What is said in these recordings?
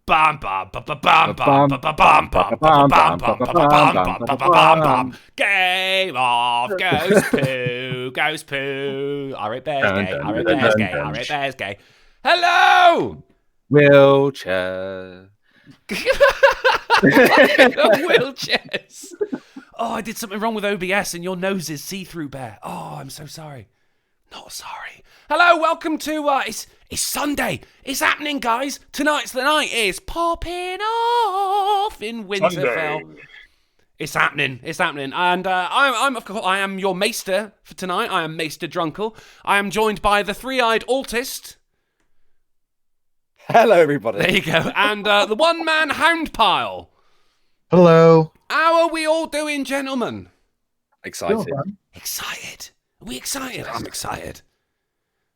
Bam bam ba ba bam bam ba ba bam bam ba ba bam bam ba ba bam bam ba ba bam bam. Game of ghost poo, ghost poo. All right, bears gay. All right, bears gay. All right, bears gay. Hello. Wheelchair. Wheelchairs. Oh, I did something wrong with OBS and your nose is see-through, Bear. Oh, I'm so sorry. Not sorry. Hello, welcome to, it's Sunday. It's happening, guys. Tonight's the night. It's popping off in Winterfell. Sunday. It's happening. And I am your maester for tonight. I am Maester Drunkle. I am joined by the three-eyed autist. Hello, everybody. There you go. And the one-man hound pile. Hello. How are we all doing, gentlemen? Excited. Excited. Are we excited? I'm excited.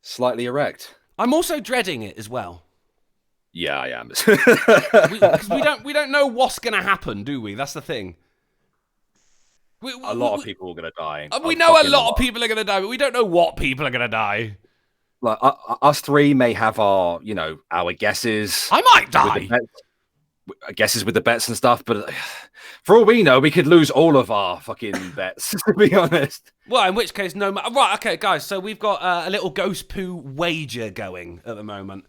Slightly erect. I'm also dreading it as well. Yeah, I am. Because we don't know what's going to happen, do we? That's the thing. A lot of people are going to die. We know a lot of people are going to die, but we don't know what people are going to die. Like us three may have our guesses. I might die. Guesses with the bets and stuff, but for all we know, we could lose all of our fucking bets, to be honest. Well, in which case, no matter. Right, okay, guys, so we've got a little ghost poo wager going at the moment.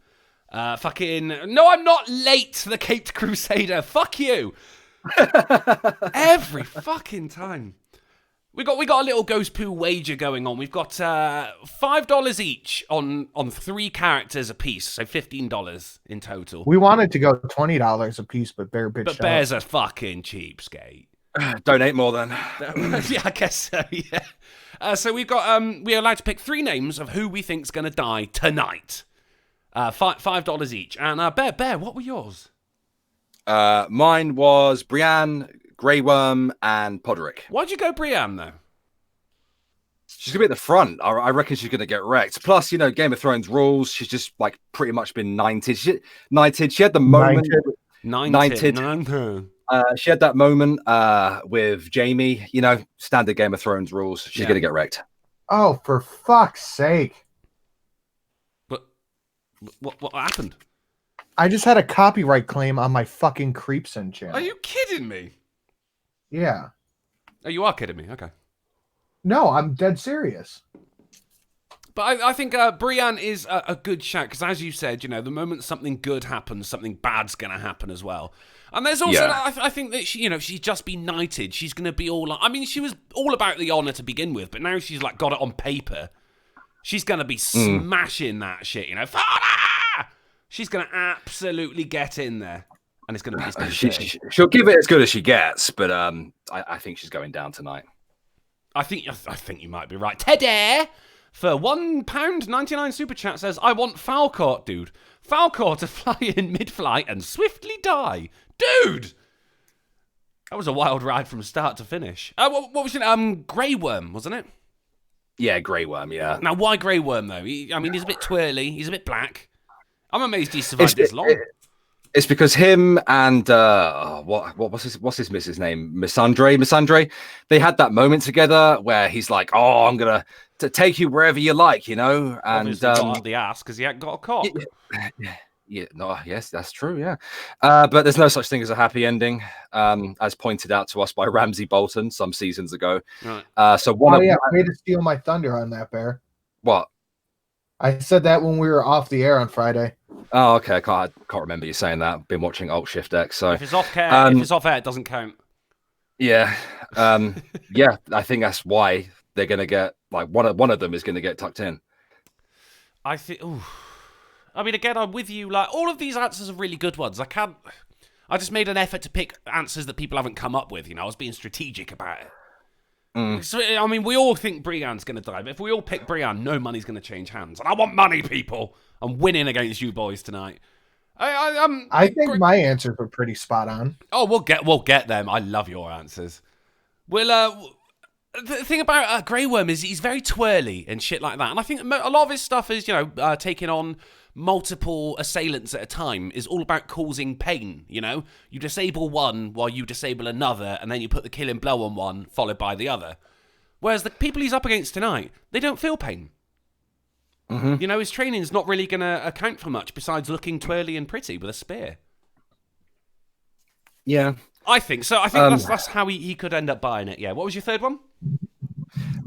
No, I'm not late, the Caped Crusader. Fuck you. Every fucking time. We got a little ghost poo wager going on. We've got $5 each on 3 characters a piece, so $15 in total. We wanted to go $20 a piece, but Bear bitched out. But Bear's a fucking cheapskate. Donate more then. Yeah, I guess so. Yeah. So we've got we're allowed to pick 3 names of who we think's gonna die tonight. $5 each. And Bear, what were yours? Mine was Bran, Grey Worm, and Podrick. Why'd you go Brienne, though? She's going to be at the front. I reckon she's going to get wrecked. Plus, Game of Thrones rules. She's just, pretty much been knighted. She had the moment. Knighted. She had that moment with Jaime. Standard Game of Thrones rules. She's going to get wrecked. Oh, for fuck's sake. What happened? I just had a copyright claim on my fucking Creepson channel. Are you kidding me? Yeah. Oh, you are kidding me. Okay. No, I'm dead serious. But I think Brienne is a good shout because, as you said, the moment something good happens, something bad's going to happen as well. And there's also, I think that she's just been knighted. She's going to be all. I mean, she was all about the honor to begin with, but now she's got it on paper. She's going to be smashing that shit. Father! She's going to absolutely get in there. And it's going to be she'll give it as good as she gets, but I think she's going down tonight. I think you might be right. Teddy, for £1.99 super chat says, I want Falcor, dude. Falcor to fly in mid-flight and swiftly die. Dude! That was a wild ride from start to finish. What was it? Grey Worm, wasn't it? Yeah, Grey Worm, yeah. Now, why Grey Worm, though? He's a bit twirly. He's a bit black. I'm amazed he survived this long. It's because him and what's his missus name? Missandre. They had that moment together where he's like, "Oh, I'm gonna take you wherever you like," And obviously got up the ass because he hadn't got a cock. Yes, that's true. Yeah, but there's no such thing as a happy ending, as pointed out to us by Ramsay Bolton some seasons ago. Right. I made to steal my thunder on that, Bear. What? I said that when we were off the air on Friday. Oh, okay. I can't remember you saying that. Been watching Alt Shift X, so if it's off air, it doesn't count. Yeah, yeah. I think that's why they're gonna get one of them is gonna get tucked in. I think. I mean, again, I'm with you. All of these answers are really good ones. I just made an effort to pick answers that people haven't come up with. I was being strategic about it. So, I mean, we all think Brienne's going to die, but if we all pick Brienne, no money's going to change hands. And I want money, people. I'm winning against you boys tonight. I think my answers were pretty spot on. Oh, we'll get them. I love your answers. The thing about Grey Worm is he's very twirly and shit like that. And I think a lot of his stuff is, taking on multiple assailants at a time is all about causing pain, You disable one while you disable another, and then you put the killing blow on one, followed by the other. Whereas the people he's up against tonight, they don't feel pain. Mm-hmm. His training's not really going to account for much besides looking twirly and pretty with a spear. Yeah. I think so. I think that's how he could end up buying it. Yeah. What was your third one?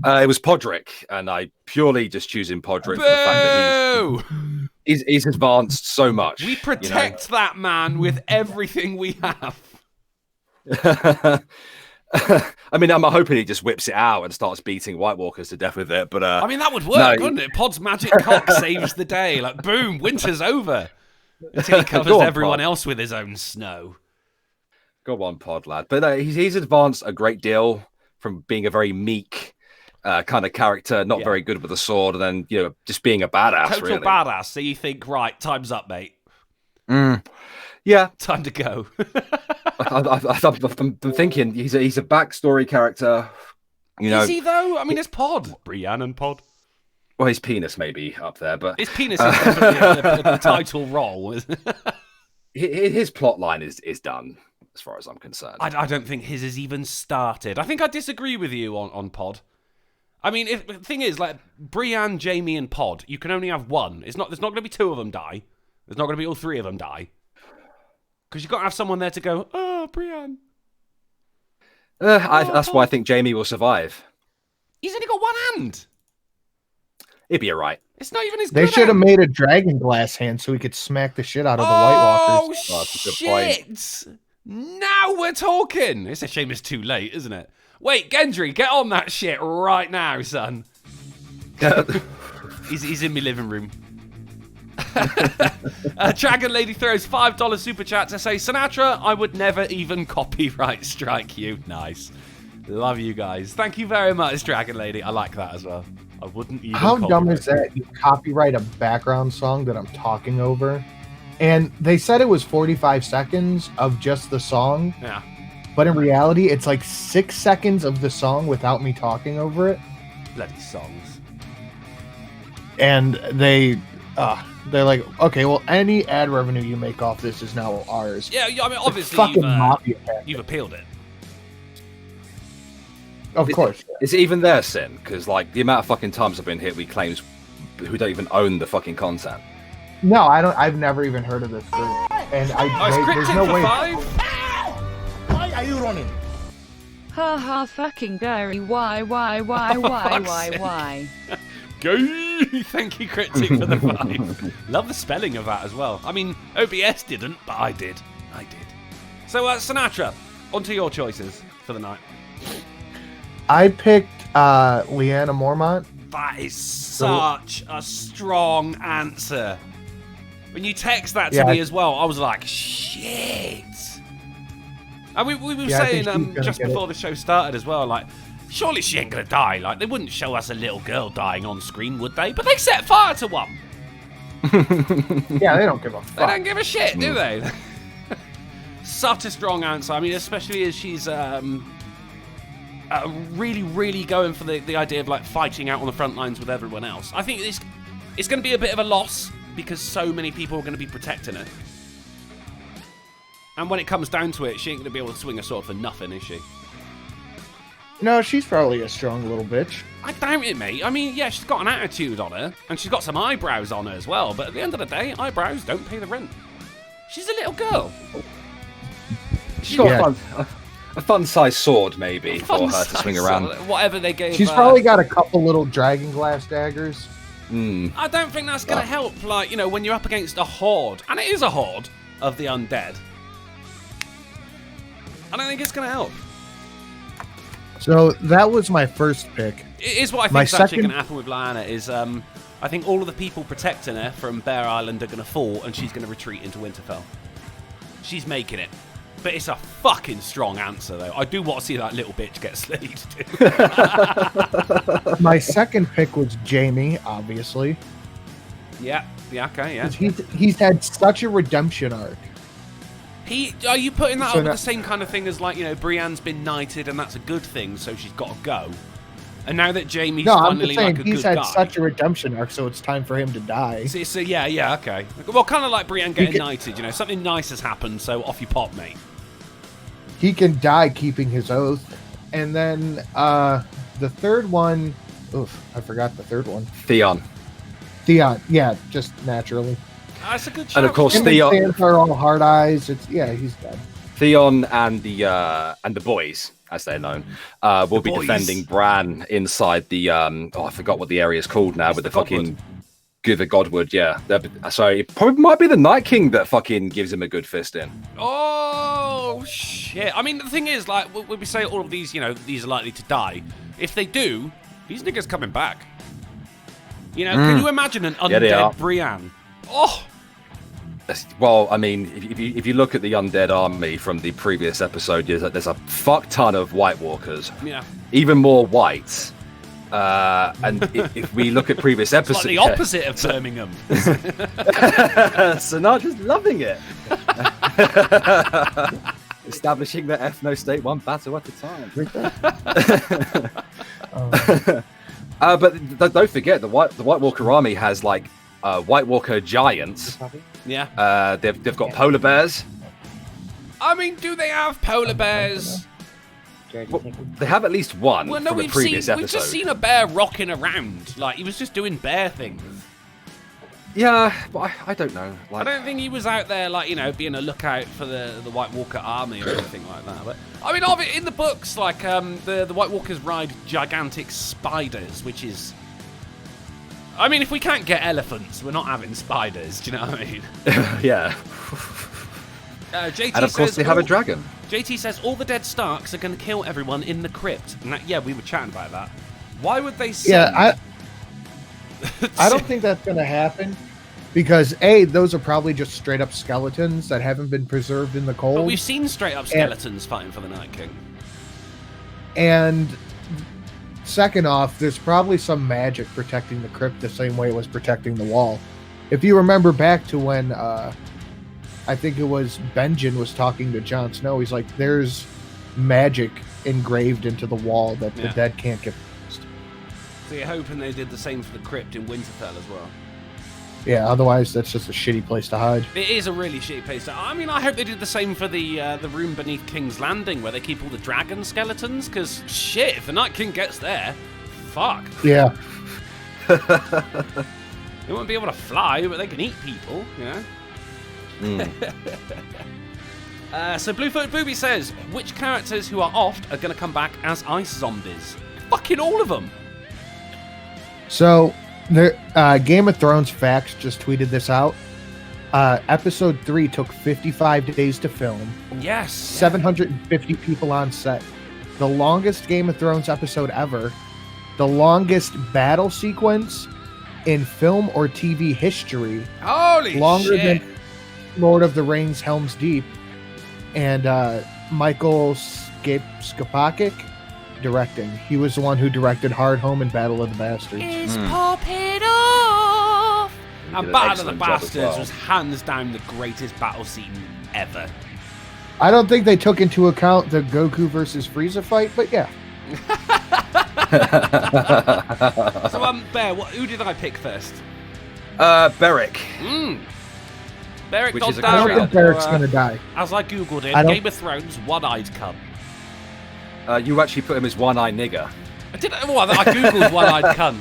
It was Podrick, and I purely just choosing Podrick for the fact that he's advanced so much. We protect that man with everything we have. I mean, I'm hoping he just whips it out and starts beating White Walkers to death with it. But I mean, that would work, wouldn't it? Pod's magic cock saves the day. Like, boom, winter's over. Until he covers everyone else with his own snow. Go on, Pod, lad. But he's advanced a great deal from being a very meek kind of character, not very good with the sword, and then just being a badass. Total badass. So you think, right, time's up, mate. Yeah, time to go. I'm thinking he's a backstory character. Is he though? I mean, it's Pod, Brienne and Pod. Well, his penis may be up there, but his penis is definitely the title role. His plot line is done, as far as I'm concerned. I don't think his has even started. I think I disagree with you on Pod. I mean, the thing is, like, Brienne, Jaime, and Pod, you can only have one. There's not going to be two of them die. There's not going to be all three of them die. Because you've got to have someone there to go, oh, Brienne. That's why I think Jaime will survive. He's only got one hand. He'd be alright. It's not even his They should have made a dragon glass hand so he could smack the shit out of the White Walkers. Oh, shit. Now we're talking. It's a shame it's too late, isn't it? Wait, Gendry, get on that shit right now, son. He's in my living room. Dragon Lady throws $5 super chat to say, Sinatra, I would never even copyright strike you. Nice. Love you guys. Thank you very much, Dragon Lady. I like that as well. I wouldn't even. How dumb is that? You copyright a background song that I'm talking over, and they said it was 45 seconds of just the song. Yeah. But in reality, it's like 6 seconds of the song without me talking over it. Bloody songs. And they're like, okay, well, any ad revenue you make off this is now ours. Yeah, I mean, obviously you've appealed it. Of course. Is it even their sin? Because, like, the amount of fucking times I've been hit with claims who don't even own the fucking content. No, I don't. I've never even heard of this group. And there's no way. 5? Why are you running? Ha ha fucking Gary, why? Gay! Thank you, Critic, for the 5. Love the spelling of that as well. I mean, OBS didn't, but I did. So, Sinatra, on to your choices for the night. I picked Lyanna Mormont. That is such a strong answer. When you text that to me as well, I was like, shit. And we were saying just before the show started as well, like, surely she ain't gonna die. Like, they wouldn't show us a little girl dying on screen, would they? But they set fire to one. Yeah, they don't give a fuck. They don't give a shit, do they? Such a strong answer. I mean, especially as she's really, really going for the idea of, like, fighting out on the front lines with everyone else. I think it's going to be a bit of a loss because so many people are going to be protecting her. And when it comes down to it, she ain't going to be able to swing a sword for nothing, is she? No, she's probably a strong little bitch. I doubt it, mate. I mean, yeah, she's got an attitude on her, and she's got some eyebrows on her as well, but at the end of the day, eyebrows don't pay the rent. She's a little girl. She's got a fun-sized sword, maybe, for her to swing around. Whatever they gave She's probably got a couple little dragon glass daggers. I don't think that's going to help, like, you know, when you're up against a horde, and it is a horde of the undead. I don't think it's going to help. So that was my first pick. It is what I think is actually going to happen with Lyanna is, I think all of the people protecting her from Bear Island are going to fall, and she's going to retreat into Winterfell. She's making it. But it's a fucking strong answer, though. I do want to see that little bitch get slayed, too. My second pick was Jaime, obviously. Yeah, okay, yeah. He's had such a redemption arc. Are you putting that up with the same kind of thing as, like, you know, Brienne's been knighted and that's a good thing, so she's got to go? And now that Jaime's finally like a good guy. He's had such a redemption arc, so it's time for him to die. So yeah, okay. Well, kind of like Brienne getting knighted, you know, something nice has happened, so off you pop, mate. He can die keeping his oath. And then the third one, I forgot the third one. Theon, yeah, just naturally. That's a good choice. And of course, Theon are all hard eyes. He's dead. Theon and the boys, as they're known, will be defending Bran inside the I forgot what the area is called now, with the fucking the Godwood. Yeah, so it probably might be the Night King that fucking gives him a good fist in. Oh shit! I mean, the thing is, like, when we say all of these, these are likely to die. If they do, these niggas coming back. Can you imagine an undead Bran? Oh. Well, I mean, if you look at the undead army from the previous episode, there's a fuck ton of White Walkers. Yeah. Even more whites. And if we look at previous episodes, it's like the opposite of Birmingham. Sinatra's loving it. Establishing the ethno state one battle at a time. But don't forget, the White Walker army has like White Walker giants. Yeah. They've got polar bears. I mean, do they have polar bears? Well, they have at least one from the previous episode. We've just seen a bear rocking around. Like, he was just doing bear things. Yeah, but I don't know. I don't think he was out there, like, being a lookout for the White Walker army or anything like that. But I mean, in the books, like, the White Walkers ride gigantic spiders, which is... I mean, if we can't get elephants, we're not having spiders. Do you know what I mean? Yeah. JT and of course, says, they have a dragon. JT says all the dead Starks are going to kill everyone in the crypt. And we were chatting about that. Why would they send... Yeah, I don't think that's going to happen. Because, A, those are probably just straight-up skeletons that haven't been preserved in the cold. But we've seen straight-up skeletons fighting for the Night King. And... second off, there's probably some magic protecting the crypt the same way it was protecting the wall. If you remember back to when, I think it was Benjen was talking to Jon Snow, he's like, there's magic engraved into the wall that the dead can't get past. So you're hoping they did the same for the crypt in Winterfell as well? Yeah, otherwise that's just a shitty place to hide. It is a really shitty place to... I mean, I hope they did the same for the room beneath King's Landing where they keep all the dragon skeletons, because shit, if the Night King gets there, fuck. Yeah. They won't be able to fly, but they can eat people, So Bluefoot Booby says, which characters who are oft are going to come back as ice zombies? Fucking all of them. So... Game of Thrones Facts just tweeted this out. Episode 3 took 55 days to film. Yes. 750 people on set. The longest Game of Thrones episode ever. The longest battle sequence in film or TV history. Holy longer shit. Than Lord of the Rings Helm's Deep. And Michael Skapakic directing. He was the one who directed Hard Home and Battle of the Bastards. Is popping off. And Battle of the Bastards was hands down the greatest battle scene ever. I don't think they took into account the Goku versus Frieza fight, but yeah. So, Bear, who did I pick first? Beric. Beric Which is I don't think Beric's going to die. As I googled it, Game of Thrones, one-eyed cunt. You actually put him as one-eyed nigger. I googled one-eyed cunt.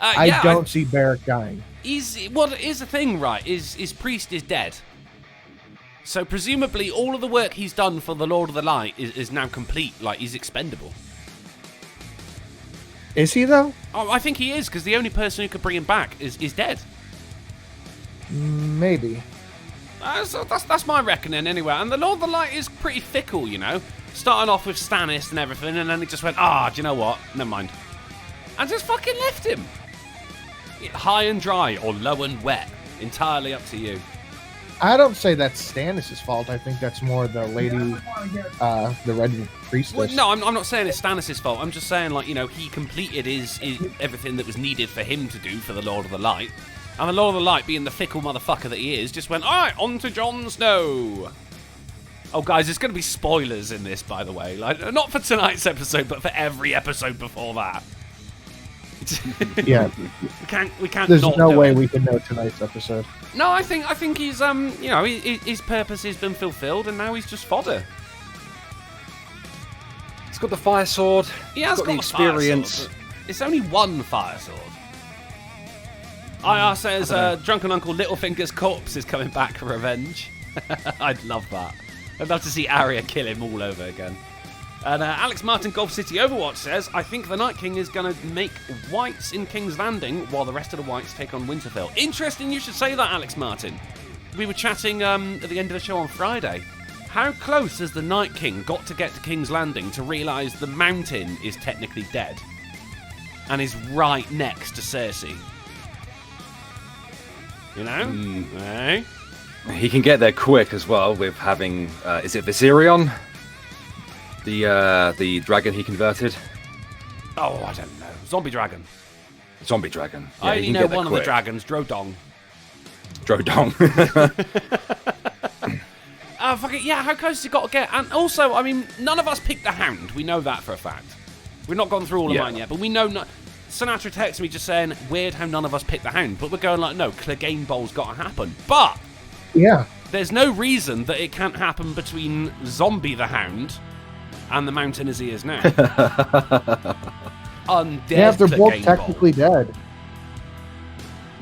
I don't see Beric dying. Here's the thing, right? His priest is dead. So presumably all of the work he's done for the Lord of the Light is now complete. Like, he's expendable. Is he, though? Oh, I think he is, because the only person who could bring him back is dead. Maybe. So that's my reckoning anyway. And the Lord of the Light is pretty fickle, starting off with Stannis and everything, and then he just went, do you know what? Never mind. And just fucking left him. High and dry or low and wet. Entirely up to you. I don't say that's Stannis' fault. I think that's more the lady, the Red Priestess. Well, no, I'm not saying it's Stannis' fault. I'm just saying, he completed his everything that was needed for him to do for the Lord of the Light. And the Lord of the Light, being the fickle motherfucker that he is, just went, all right, on to Jon Snow. Oh, guys, there's going to be spoilers in this, by the way. Like, not for tonight's episode, but for every episode before that. Yeah. We can't. There's not no do way it. we can know tonight's episode. No, I think he's his purpose has been fulfilled, and now he's just fodder. He's got the fire sword. He has got the a experience. Fire sword, it's only one fire sword. IR says, drunken Uncle Littlefinger's corpse is coming back for revenge. I'd love that. I'd love to see Arya kill him all over again. And Alex Martin Golf City Overwatch says, I think the Night King is going to make whites in King's Landing while the rest of the whites take on Winterfell. Interesting you should say that, Alex Martin. We were chatting at the end of the show on Friday. How close has the Night King got to get to King's Landing to realise the mountain is technically dead and is right next to Cersei? You know? Eh? He can get there quick as well with having, is it Viserion? The dragon he converted? Oh, I don't know. Zombie dragon. Zombie dragon. Yeah, I only know one of the dragons, Drodong. Drodong. Fuck it, yeah, how close has he got to get? And also, I mean, none of us picked the Hound. We know that for a fact. We've not gone through all of mine yet, but we know... Sinatra texted me just saying, weird how none of us picked the Hound. But we're going like, no, Clegane Bowl's got to happen. But... Yeah. There's no reason that it can't happen between Zombie the Hound and the mountain as he is now. Undead. Yeah, they're both Clegane technically Bowl. dead.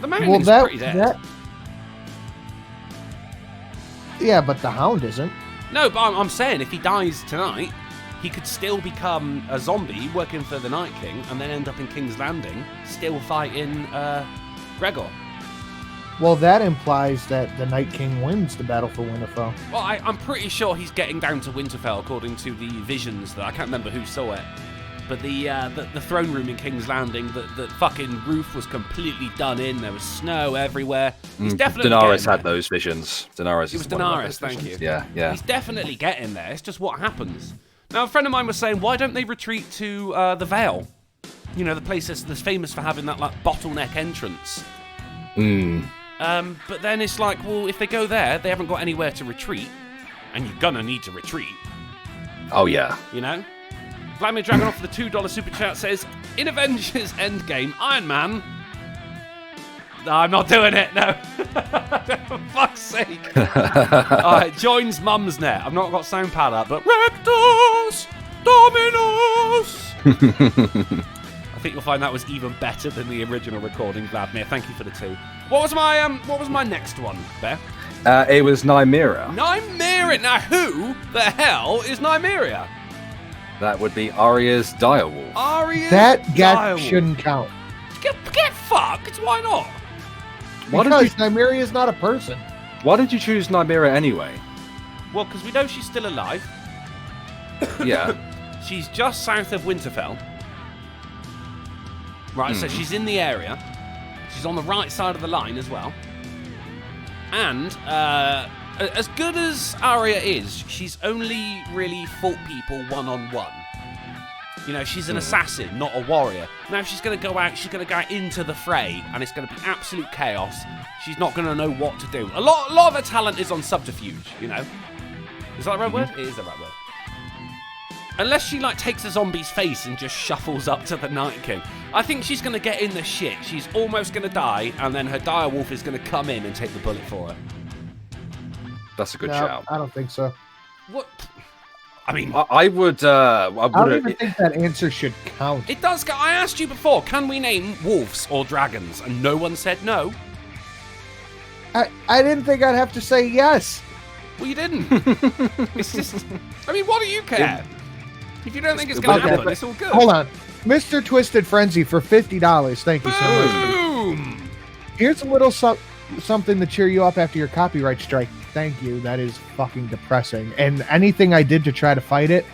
The mountain's pretty dead. Yeah, but the Hound isn't. No, but I'm saying if he dies tonight, he could still become a zombie working for the Night King and then end up in King's Landing still fighting Gregor. Well, that implies that the Night King wins the battle for Winterfell. Well, I'm pretty sure he's getting down to Winterfell according to the visions that I can't remember who saw it. But the throne room in King's Landing, the fucking roof was completely done in. There was snow everywhere. He's definitely Daenerys had those visions. Daenerys. It was Daenerys, thank you. Yeah, yeah. He's definitely getting there. It's just what happens. Now, a friend of mine was saying, why don't they retreat to the Vale? You know, the place that's famous for having that like bottleneck entrance. But then it's like, well, if they go there, they haven't got anywhere to retreat, and you're gonna need to retreat. Oh yeah. You know. Vladimir Dragonoff for the $2 super chat says, in Avengers Endgame, Iron Man... No, I'm not doing it, no. For fuck's sake. Alright, joins Mum's Net. I've not got sound pad up, but... Rectus Dominus! I think you'll find that was even better than the original recording, Vladimir. Thank you for the 2. What was my next one, Bear? It was Nymeria. Nymeria! Now, who the hell is Nymeria? That would be Arya's direwolf. Arya's That gap direwolf. shouldn't count. Get fucked. Why not? Because Nymeria is not a person. Why did you choose Nymeria anyway? Well, because we know she's still alive. Yeah. She's just south of Winterfell. Right, so she's in the area. She's on the right side of the line as well. And as good as Arya is, she's only really fought people one-on-one. You know, she's an assassin, not a warrior. Now, if she's going to go out, she's going to go out into the fray, and it's going to be absolute chaos. She's not going to know what to do. A lot of her talent is on subterfuge, you know. Is that the right word? It is the right word. Unless she, like, takes a zombie's face and just shuffles up to the Night King. I think she's going to get in the shit. She's almost going to die, and then her direwolf is going to come in and take the bullet for her. That's a good No, shout. I don't think so. What? I mean... I would... I don't even think that answer should count. It does go... I asked you before, can we name wolves or dragons? And no one said no. I didn't think I'd have to say yes. Well, you didn't. It's just... I mean, what do you care? If you don't think it's going to happen, it's all good. Hold on. Mr. Twisted Frenzy for $50. Thank you so much. Boom! Here's a little something to cheer you up after your copyright strike. Thank you. That is fucking depressing. And anything I did to try to fight it,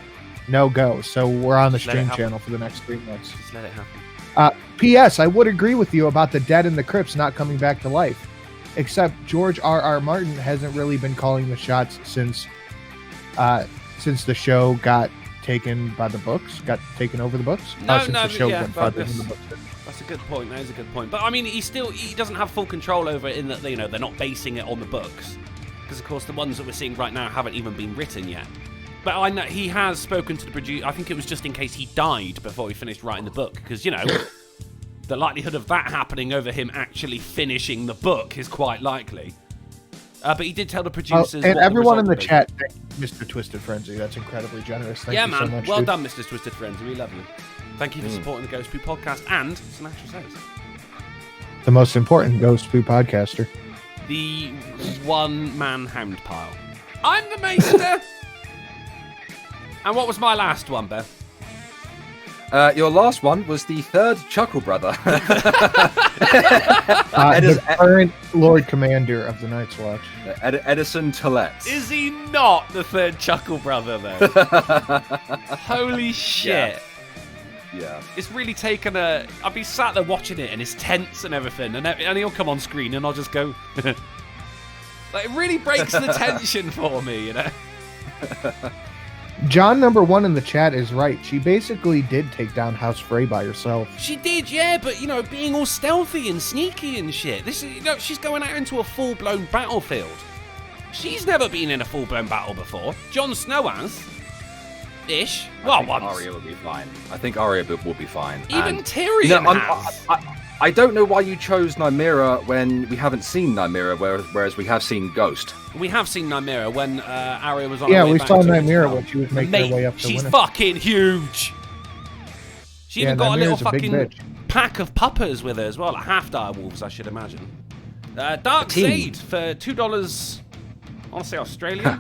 no go. So we're on the stream channel for the next 3 months. Just let it happen. P.S. I would agree with you about the dead and the crypts not coming back to life. Except George R.R. Martin hasn't really been calling the shots since the show got taken by the books, got taken over the books. Since the show got farther in the books. That's a good point. That is a good point. But I mean, he doesn't have full control over it in that, you know, they're not basing it on the books, because of course the ones that we're seeing right now haven't even been written yet. But I know he has spoken to the producer. I think it was just in case he died before he finished writing the book, because you know the likelihood of that happening over him actually finishing the book is quite likely. But he did tell the producers. And what everyone in the would be. chat, thank you, Mr. Twisted Frenzy. That's incredibly generous. Thank you so much. Well dude. done, Mr. Twisted Friends. We love you. Thank you for supporting the Ghost Poo podcast and Sinatra Says. The most important Ghost Poo podcaster. the one-man hound pile. I'm the maester. And what was my last one, Beth? Your last one was the third Chuckle Brother. The current Lord Commander of the Night's Watch. Edison Tollett. Is he not the third Chuckle Brother, though? Holy shit. Yeah. It's really taken a... I'll be sat there watching it, and it's tense and everything, and he'll come on screen, and I'll just go... Like, it really breaks the tension for me, you know? John #1 in the chat is right. She basically did take down House Frey by herself. She did, yeah, but, you know, being all stealthy and sneaky and shit. This is, you know, she's going out into a full-blown battlefield. She's never been in a full-blown battle before. Jon Snow has. Ish. Well, once. Arya will be fine. I think Arya will be fine. Even And, Tyrion has. I don't know why you chose Nymeria when we haven't seen Nymeria, whereas we have seen Ghost. We have seen Nymeria when Arya was on Yeah, her way we back saw to Nymeria Winterfell. when she was making Mate, her way up to she's Winterfell. fucking huge. She even got a little Nymearia's a big fucking bitch. pack of puppers with her as well, like half-dire wolves, I should imagine. Dark Seed for $2, I want to say Australian.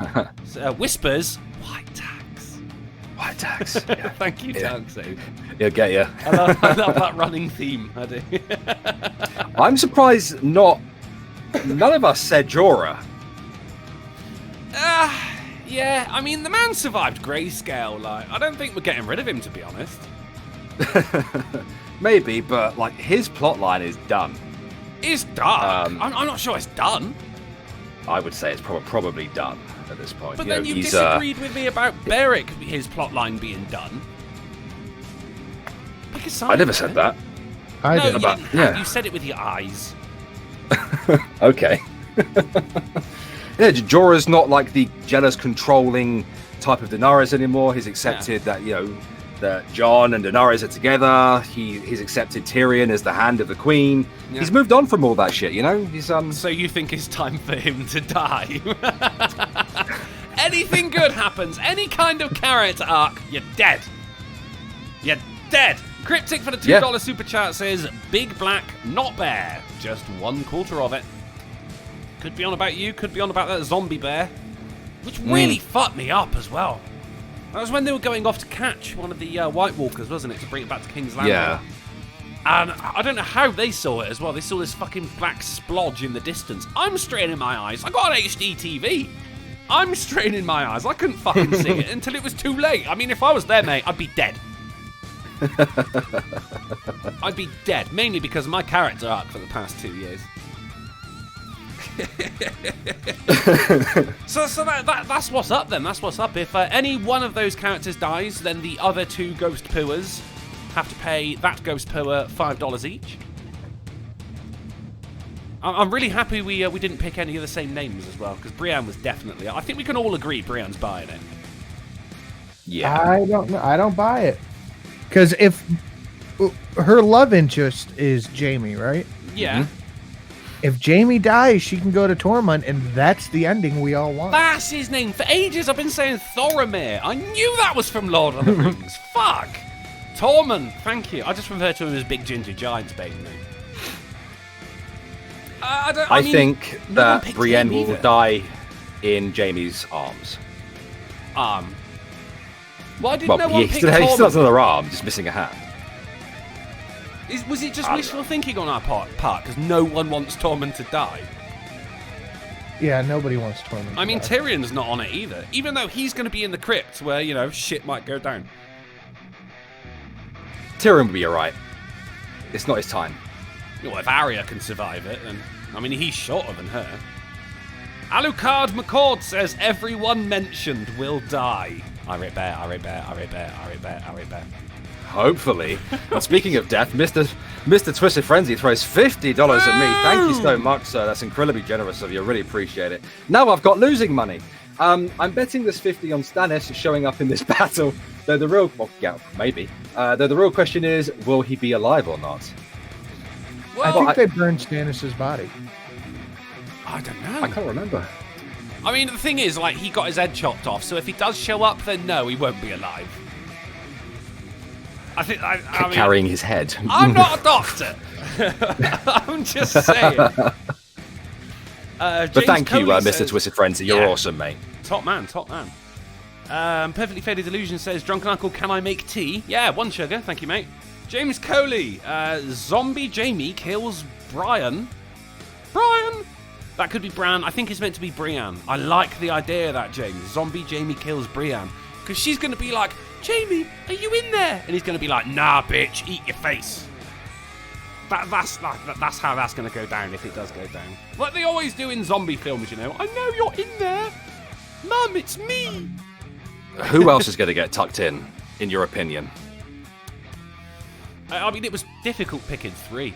Whispers, white tax. White tax. Yeah. Thank you, Dark Seed. He'll get you. I love that running theme, I do. I'm surprised none of us said Jorah. Yeah, I mean, the man survived Grayscale. Like, I don't think we're getting rid of him, to be honest. Maybe, but like his plotline is done. It's dark. I'm not sure it's done. I would say it's probably done at this point. But You then know, you he's, disagreed with me about Beric, his plotline being done. Pick a side, I never man. said that. I No, did. you But- didn't have. yeah. You said it with your eyes. Okay. Yeah, Jorah's not like the jealous, controlling type of Daenerys anymore. He's accepted that, you know, that Jon and Daenerys are together. He's accepted Tyrion as the hand of the queen. Yeah. He's moved on from all that shit, you know? He's So you think it's time for him to die? Anything good happens, any kind of character arc, you're dead. You're dead. Cryptic for the $2 super chat says, Big Black, not bear. Just 1/4 of it. Could be on about you, could be on about that zombie bear. Which really fucked me up as well. That was when they were going off to catch one of the White Walkers, wasn't it? To bring it back to King's Landing. Yeah. And I don't know how they saw it as well. They saw this fucking black splodge in the distance. I'm straining my eyes. I got an HD TV. I'm straining my eyes. I couldn't fucking see it until it was too late. I mean, if I was there, mate, I'd be dead. I'd be dead, mainly because of my character arc for the past 2 years. so that's what's up then. That's what's up. If any one of those characters dies, then the other two ghost pooers have to pay that ghost pooer $5 each. I'm really happy we didn't pick any of the same names as well, because Brienne was definitely. I think we can all agree Brienne's buying it. Yeah. I don't know. I don't buy it. Because if her love interest is Jaime, right? Yeah. Mm-hmm. If Jaime dies, she can go to Tormund, and that's the ending we all want. That's his name. For ages I've been saying Thoramir. I knew that was from Lord of the Rings. Fuck. Tormund, thank you. I just refer to him as Big Ginger Giant's baby name. I mean, think no one that picked Brienne him will either. die in Jaime's arms. Why did Well, no one he pick still has Tormund? another arm, just missing a hand. Was it just wishful thinking on our part? Because no one wants Tormund to die. Yeah, nobody wants Tormund. I mean, to die. Tyrion's not on it either. Even though he's going to be in the crypt where, you know, shit might go down. Tyrion would be alright. It's not his time. Well, if Arya can survive it, then... I mean, he's shorter than her. Alucard McCord says, everyone mentioned will die. I rate bear. Hopefully. And speaking of death, Mr. Twisted Frenzy throws $50 at me. Thank you so much, sir. That's incredibly generous of you. I really appreciate it. Now I've got losing money. I'm betting this 50 on Stannis showing up in this battle. Though the real, well, yeah, maybe. Though the real question is, will he be alive or not? I Well, think they burned Stannis' body. I don't know. I can't remember. I mean, the thing is, like, he got his head chopped off, so if he does show up, then no, he won't be alive. I think, I mean, Carrying his head. I'm not a doctor. I'm just saying. But James thank you, Coley Mr. says, Twisted Frenzy. You're Yeah. awesome, mate. Top man, top man. Perfectly Faded Illusion says, Drunken Uncle, can I make tea? Yeah, 1 sugar. Thank you, mate. James Coley. Zombie Jamie kills Brian. Brian? That could be Bran. I think it's meant to be Brienne. I like the idea of that, James. Zombie Jamie kills Brienne. Because she's going to be like, Jamie, are you in there? And he's going to be like, nah, bitch, eat your face. That's how that's going to go down if it does go down. Like they always do in zombie films, you know. I know you're in there. Mum, it's me. Who else is going to get tucked in your opinion? I mean, it was difficult picking 3.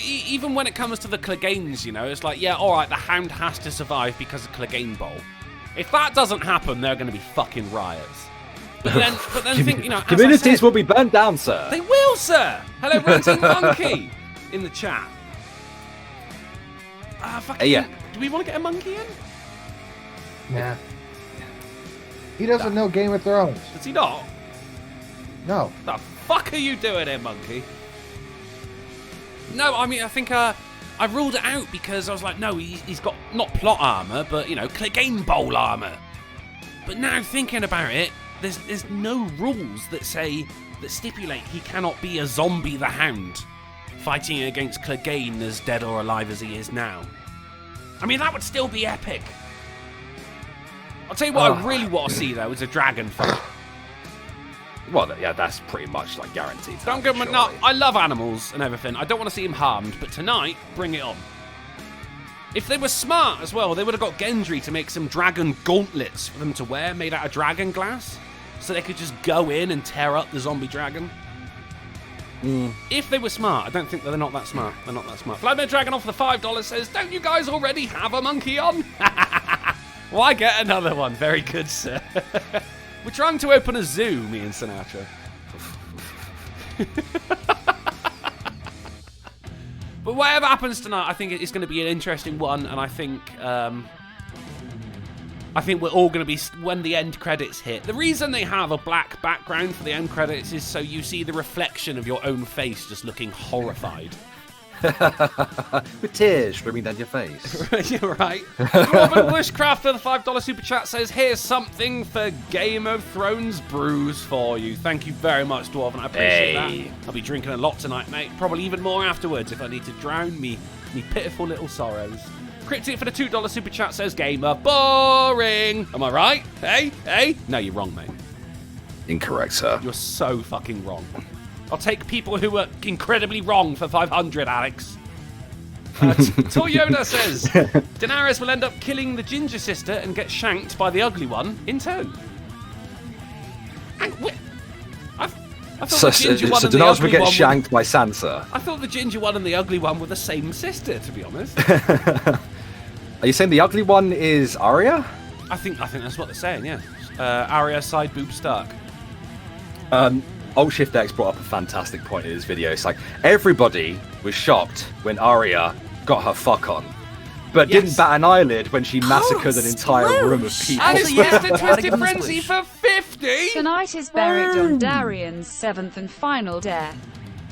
Even when it comes to the Cleganes, you know, it's like, yeah, all right, the Hound has to survive because of Clegane Bowl. If that doesn't happen, they're going to be fucking riots. But then think, you know, communities will be burnt down, sir. They will, sir. Hello, Ranting Monkey in the chat. Yeah. Do we want to get a monkey in? Nah. He doesn't know Game of Thrones. Does he not? No. The fuck are you doing here, monkey? No, I mean, I think I ruled it out because I was like, no, he's got not plot armor, but, you know, Clegane Bowl armor. But now thinking about it, there's no rules that stipulate he cannot be a zombie the Hound fighting against Clegane as dead or alive as he is now. I mean, that would still be epic. I'll tell you what I really want to see, though, is a dragon fight. Well, yeah, that's pretty much like guaranteed. Don't give him no, I love animals and everything. I don't want to see him harmed, but tonight, bring it on. If they were smart as well, they would have got Gendry to make some dragon gauntlets for them to wear made out of dragon glass, so they could just go in and tear up the zombie dragon. If they were smart. I don't think they're not that smart. They're not that smart. Vladimir Dragon off the $5 says, don't you guys already have a monkey on? Why get another one? Very good, sir. We're trying to open a zoo, me and Sinatra. But whatever happens tonight, I think it's going to be an interesting one, and I think we're all going to be, when the end credits hit. The reason they have a black background for the end credits is so you see the reflection of your own face just looking horrified. With tears streaming down your face. You're right. Robin Bushcraft for the $5 super chat says, here's something for Game of Thrones brews for you. Thank you very much, Dwarven. I appreciate that. I'll be drinking a lot tonight, mate. Probably even more afterwards if I need to drown me pitiful little sorrows. Cryptic for the $2 super chat says, Gamer boring. Am I right? Hey? No, you're wrong, mate. Incorrect, sir. You're so fucking wrong. I'll take people who are incredibly wrong for 500, Alex. Toyota says, Daenerys will end up killing the ginger sister and get shanked by the ugly one in turn. I thought So Daenerys will get shanked by Sansa. I thought the ginger one and the ugly one were the same sister, to be honest. Are you saying the ugly one is Arya? I think that's what they're saying, yeah. Arya side boob Stark. Alt Shift X brought up a fantastic point in his video. It's like, everybody was shocked when Arya got her fuck on, but didn't bat an eyelid when she massacred an entire room of people. And it's Mr. Twisted Frenzy for 50! Tonight is Beric Dondarrion's 7th and final death.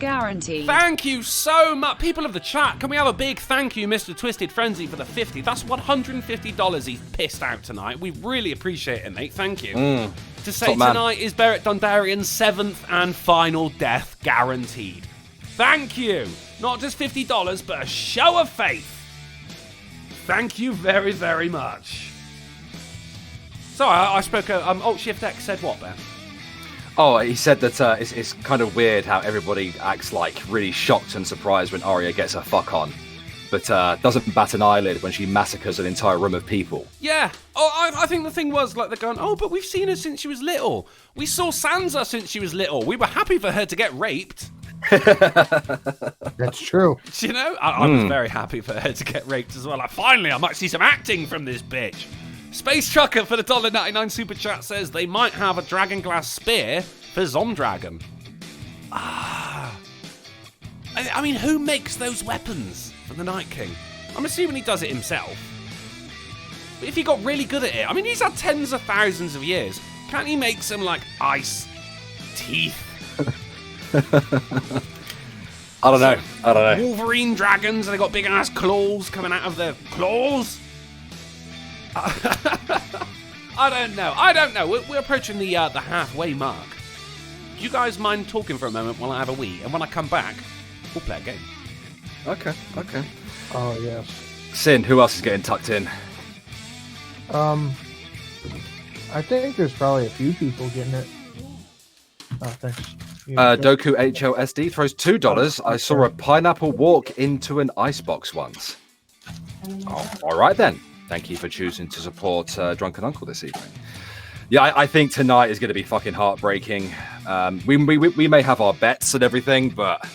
Guaranteed. Thank you so much. People of the chat, can we have a big thank you, Mr. Twisted Frenzy, for the 50? That's $150 he's pissed out tonight. We really appreciate it, mate. Thank you. To say tonight is Beric Dondarrion's 7th and final death guaranteed. Thank you. Not just $50, but a show of faith. Thank you very, very much. Sorry, I spoke. Alt Shift X said what there? Oh, he said that it's kind of weird how everybody acts like really shocked and surprised when Arya gets her fuck on, but doesn't bat an eyelid when she massacres an entire room of people. Yeah. Oh, I think the thing was, like, they're going, oh, but we've seen her since she was little. We saw Sansa since she was little. We were happy for her to get raped. That's true. You know, I was very happy for her to get raped as well. Like, finally, I might see some acting from this bitch. Space Trucker for the $1.99 super chat says they might have a dragon glass spear for Zomdragon. I mean, who makes those weapons for the Night King? I'm assuming he does it himself. But if he got really good at it, I mean, he's had tens of thousands of years. Can't he make some, like, ice teeth? I don't know. Wolverine dragons, and they got big ass claws coming out of their claws. I don't know. We're approaching the halfway mark. Do you guys mind talking for a moment while I have a wee? And when I come back, we'll play a game. Okay. Oh, yes. Sin, who else is getting tucked in? I think there's probably a few people getting it. Oh, thanks. Doku HLSD throws $2. I saw a pineapple walk into an icebox once. Oh, all right then. Thank you for choosing to support Drunken Uncle this evening. Yeah, I think tonight is going to be fucking heartbreaking. We may have our bets and everything, but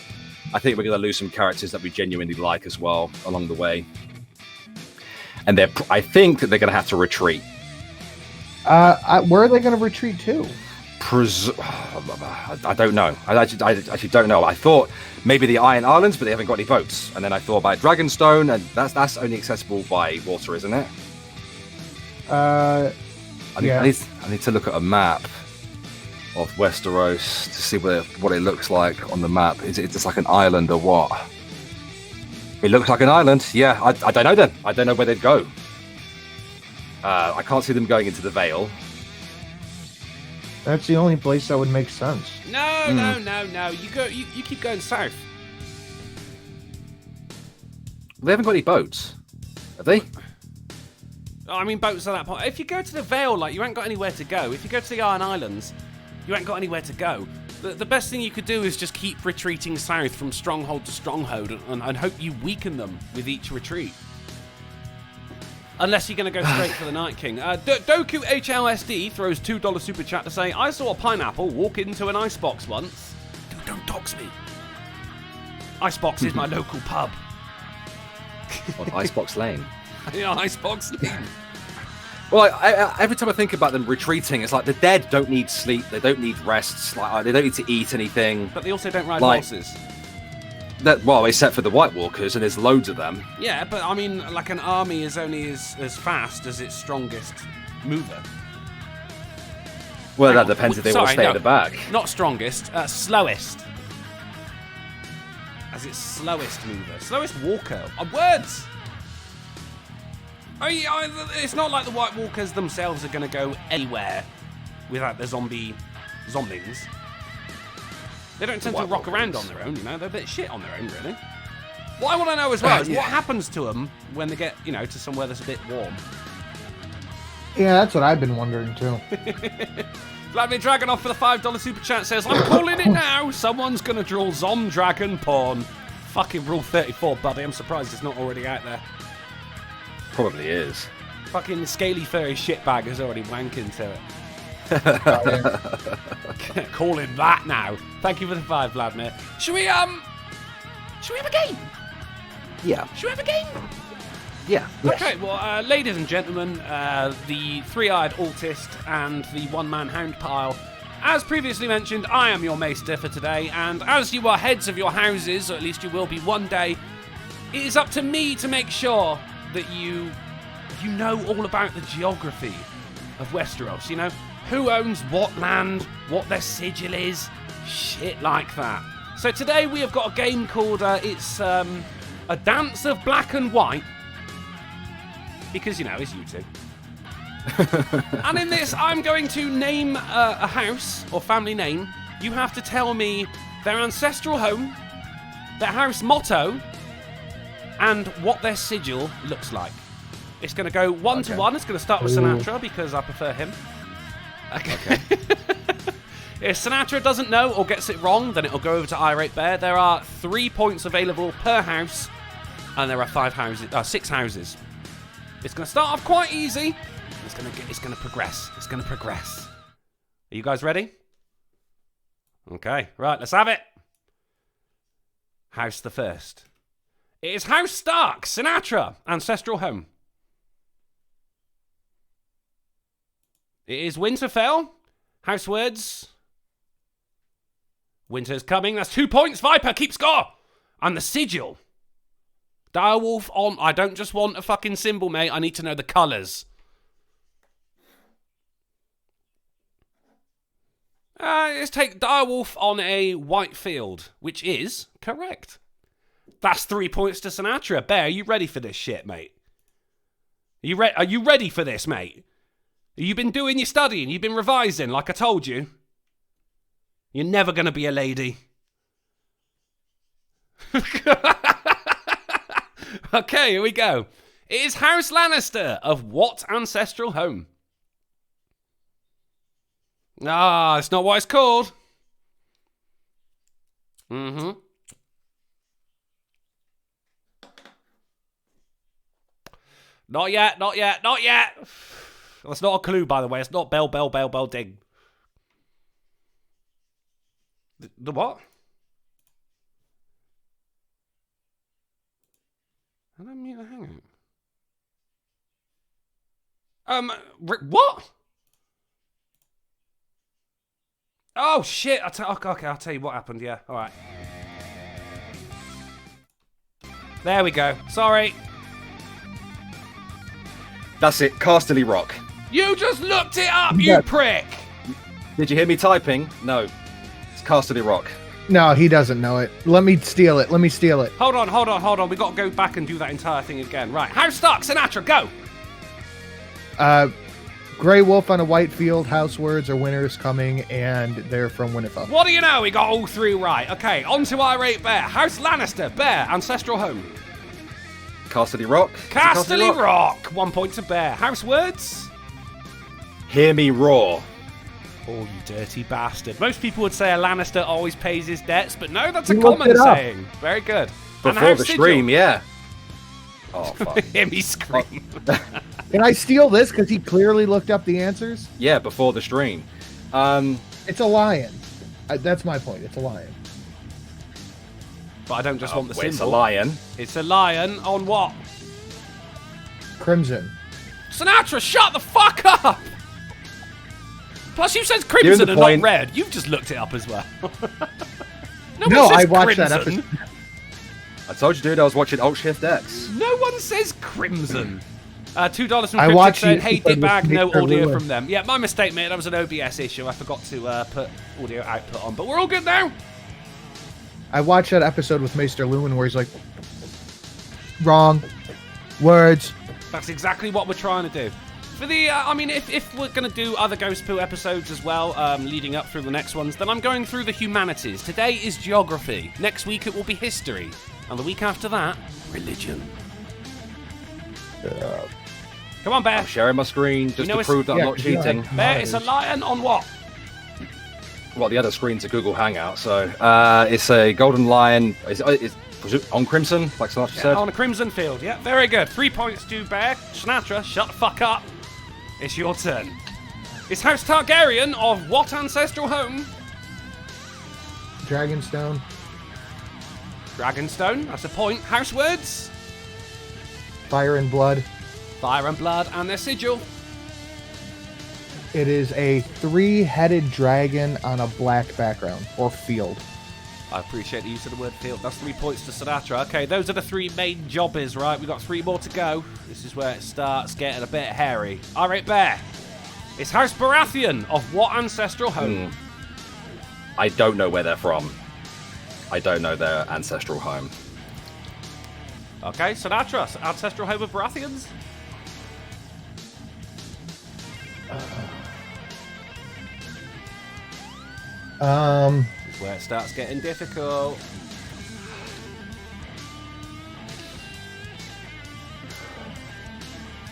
I think we're going to lose some characters that we genuinely like as well along the way. And I think that they're going to have to retreat. Where are they going to retreat to? I don't know. I actually don't know. I thought maybe the Iron Islands, but they haven't got any boats. And then I thought about Dragonstone, and that's only accessible by water, isn't it? I need to look at a map of Westeros to see what it looks like on the map. Is it just like an island or what? It looks like an island. Yeah, I don't know then. I don't know where they'd go. I can't see them going into the Vale. That's the only place that would make sense. No. You keep going south. They haven't got any boats, have they? I mean, boats at that point. If you go to the Vale, like, you ain't got anywhere to go. If you go to the Iron Islands, you ain't got anywhere to go. The best thing you could do is just keep retreating south from stronghold to stronghold and hope you weaken them with each retreat. Unless you're going to go straight for the Night King. Doku HLSD throws $2 super chat to say, I saw a pineapple walk into an icebox once. Dude, don't dox me. Icebox is my local pub. On Icebox Lane. Yeah, Icebox Lane. Well, every time I think about them retreating, it's like the dead don't need sleep, they don't need rests, like they don't need to eat anything. But they also don't ride horses. Well, except for the White Walkers, and there's loads of them. Yeah, but I mean, like an army is only as fast as its strongest mover. Well, that depends if they want to stay at the back. Not strongest, slowest. As its slowest mover. Slowest walker. Words! It's not like the White Walkers themselves are going to go anywhere without the zombies. They don't tend to rock around on their own, you know. They're a bit shit on their own, really. What I want to know as well is what happens to them when they get, to somewhere that's a bit warm. Yeah, that's what I've been wondering, too. Vladimir Dragonoff for the $5 super chat says, I'm calling it now. Someone's going to draw Zom Dragon porn. Fucking Rule 34, buddy. I'm surprised it's not already out there. Probably is. Fucking scaly furry shitbag is already wanking to it. Call him that now. Thank you for the 5, Vladimir. Should we have a game? Yeah. Should we have a game? Yeah. Okay, well, ladies and gentlemen, the three-eyed autist and the one-man hound pile. As previously mentioned, I am your maester for today, and as you are heads of your houses, or at least you will be one day, it is up to me to make sure that you know all about the geography of Westeros, Who owns what land, what their sigil is, shit like that. So today we have got a game called, it's a dance of black and white, because, it's you two. And in this, I'm going to name a house, or family name. You have to tell me their ancestral home, their house motto, and what their sigil looks like. It's going to go 1 to 1. It's going to start with Sinatra, because I prefer him. Okay. If Sinatra doesn't know or gets it wrong, then it'll go over to Irate Bear. There are 3 points available per house, and there are 6 houses. It's going to start off quite easy. It's going to progress. It's going to progress. Are you guys ready? Okay, right, let's have it. House the first. It is House Stark, Sinatra, ancestral home. It is Winterfell, House Words. Winter's coming, that's 2 points. Viper, keep score. And the sigil. Direwolf on. I don't just want a fucking symbol, mate. I need to know the colours. Let's take direwolf on a white field, which is correct. That's 3 points to Sinatra. Bear, are you ready for this shit, mate? Are you ready for this, mate? You've been doing your studying. You've been revising, like I told you. You're never going to be a lady. Okay, here we go. It is House Lannister of what ancestral home? Ah, it's not what it's called. Mm-hmm. Not yet, not yet, not yet. That's not a clue, by the way. It's not bell, ding. The what? I don't mute the hangout. What? Oh, shit. Okay, I'll tell you what happened, yeah. All right. There we go. Sorry. That's it. Casterly Rock. You just looked it up, you prick. Did you hear me typing? No. It's Casterly Rock. No, he doesn't know it. Let me steal it. Hold on. We got to go back and do that entire thing again. Right. House Stark, Sinatra, go. Grey Wolf on a white field, house words are winners coming, and they're from Winterfell. What do you know? We got all three right. Okay, on to Irate Bear. House Lannister, Bear, ancestral home. Casterly Rock. Casterly Rock. 1 point to Bear. House words. Hear me roar. Oh, you dirty bastard. Most people would say a Lannister always pays his debts, but no, that's a common saying. Very good. Before the stream, yeah. Oh, fuck. Hear me scream. Can I steal this because he clearly looked up the answers? Yeah, before the stream. It's a lion. That's my point. It's a lion. But I don't just want the symbol. It's a lion. It's a lion on what? Crimson. Sinatra, shut the fuck up! Plus, you said crimson and not red. You've just looked it up as well. No, I watched that episode. I told you, dude, I was watching Alt Shift X. No one says crimson. $2 from Cryptic saying, hey, Dickbag, no audio from them. Yeah, my mistake, mate. That was an OBS issue. I forgot to put audio output on, but we're all good now. I watched that episode with Maester Lewin where he's like, wrong words. That's exactly what we're trying to do. For the, I mean, if we're going to do other Ghost Poo episodes as well, leading up through the next ones, then I'm going through the humanities. Today is geography. Next week it will be history. And the week after that, religion. Come on, Bear. I'm sharing my screen just to prove that I'm not cheating. Bear, it's a lion on what? Well, the other screen's a Google Hangout, so it's a golden lion. It's on crimson, like Sinatra said. On a crimson field, yeah. Very good. 3 points to Bear. Sinatra, shut the fuck up. It's your turn. It's House Targaryen of what ancestral home? Dragonstone. Dragonstone, that's a point. House words? Fire and Blood. Fire and Blood, and their sigil. It is a 3-headed dragon on a black background, or field. I appreciate the use of the word field. That's 3 points to Sinatra. Okay, those are the three main jobbies, right? We've got 3 more to go. This is where it starts getting a bit hairy. All right, Bear. It's House Baratheon of what ancestral home? I don't know where they're from. I don't know their ancestral home. Okay, Sinatra, ancestral home of Baratheons? This is where it starts getting difficult.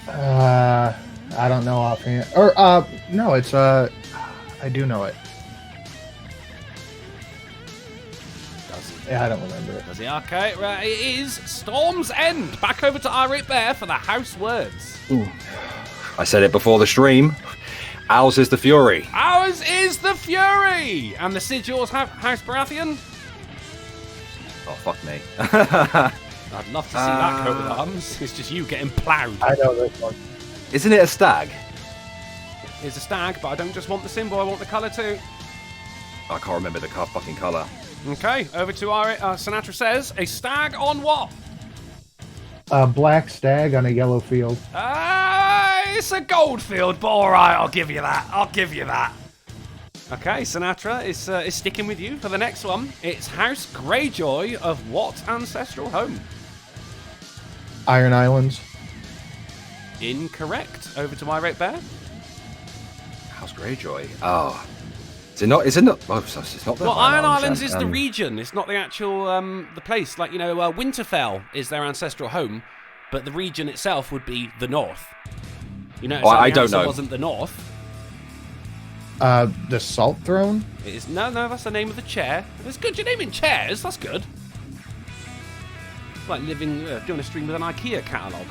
I don't know offhand. Or, no, it's, I do know it. Yeah, I don't remember it. Does he? Okay, right, it is Storm's End. Back over to Irate Bear for the house words. Ooh. I said it before the stream. Ours is the Fury. Ours is the Fury! And the sigils have House Baratheon? Oh, fuck me. I'd love to see that coat of arms. It's just you getting ploughed. I know this one. Isn't it a stag? It's a stag, but I don't just want the symbol, I want the colour too. I can't remember the fucking colour. Okay, over to our Sinatra says, a stag on what? A black stag on a yellow field. It's a gold field, but alright, I'll give you that. Okay, Sinatra is sticking with you for the next one. It's House Greyjoy of what ancestral home? Iron Islands. Incorrect. Over to my right bear. House Greyjoy. Oh. Is it not? Is it not? Oh, it's not. Well, Iron Islands is the region. It's not the actual the place. Like, you know, Winterfell is their ancestral home, but the region itself would be the North. You know, I don't know. It wasn't the North. The Salt Throne. It is no. That's the name of the chair. That's good. You're naming chairs. That's good. It's like living, doing a stream with an IKEA catalogue.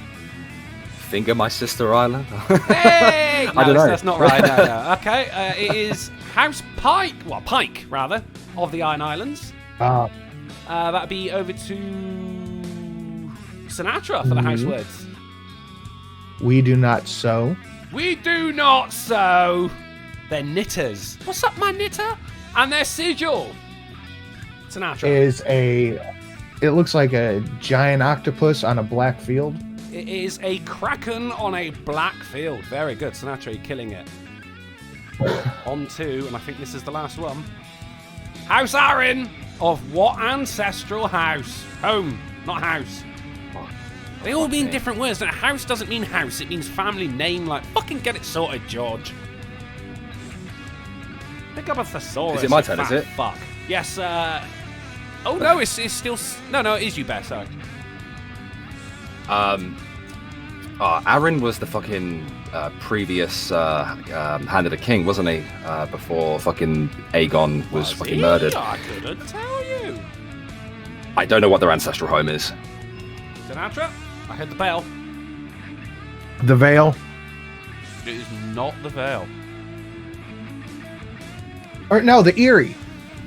Finger My Sister Island. Hey! No, I don't know. That's not right. No. Okay, it is House Pike. Well, Pike rather of the Iron Islands. That'd be over to Sinatra for the house words. We do not sew. We do not sew. They're knitters. What's up, my knitter? And their sigil. Sinatra. It looks like a giant octopus on a black field. It is a kraken on a black field. Very good, Sinatra, you're killing it. On to, and I think this is the last one. House Arryn of what ancestral house? Home, not house. They all mean different words. Now, house doesn't mean house, it means family name. Like, fucking get it sorted, George. Pick up a thesaurus. Is it my turn, is it? Fuck. Yes, oh, no, it's still... No, it is you, Bear, sorry. Arryn was the fucking previous Hand of the King, wasn't he? Before fucking Aegon was fucking murdered. I couldn't tell you. I don't know what their ancestral home is. Sinatra, I heard the bell. The Vale. It is not the Vale. Or no, the Eyrie.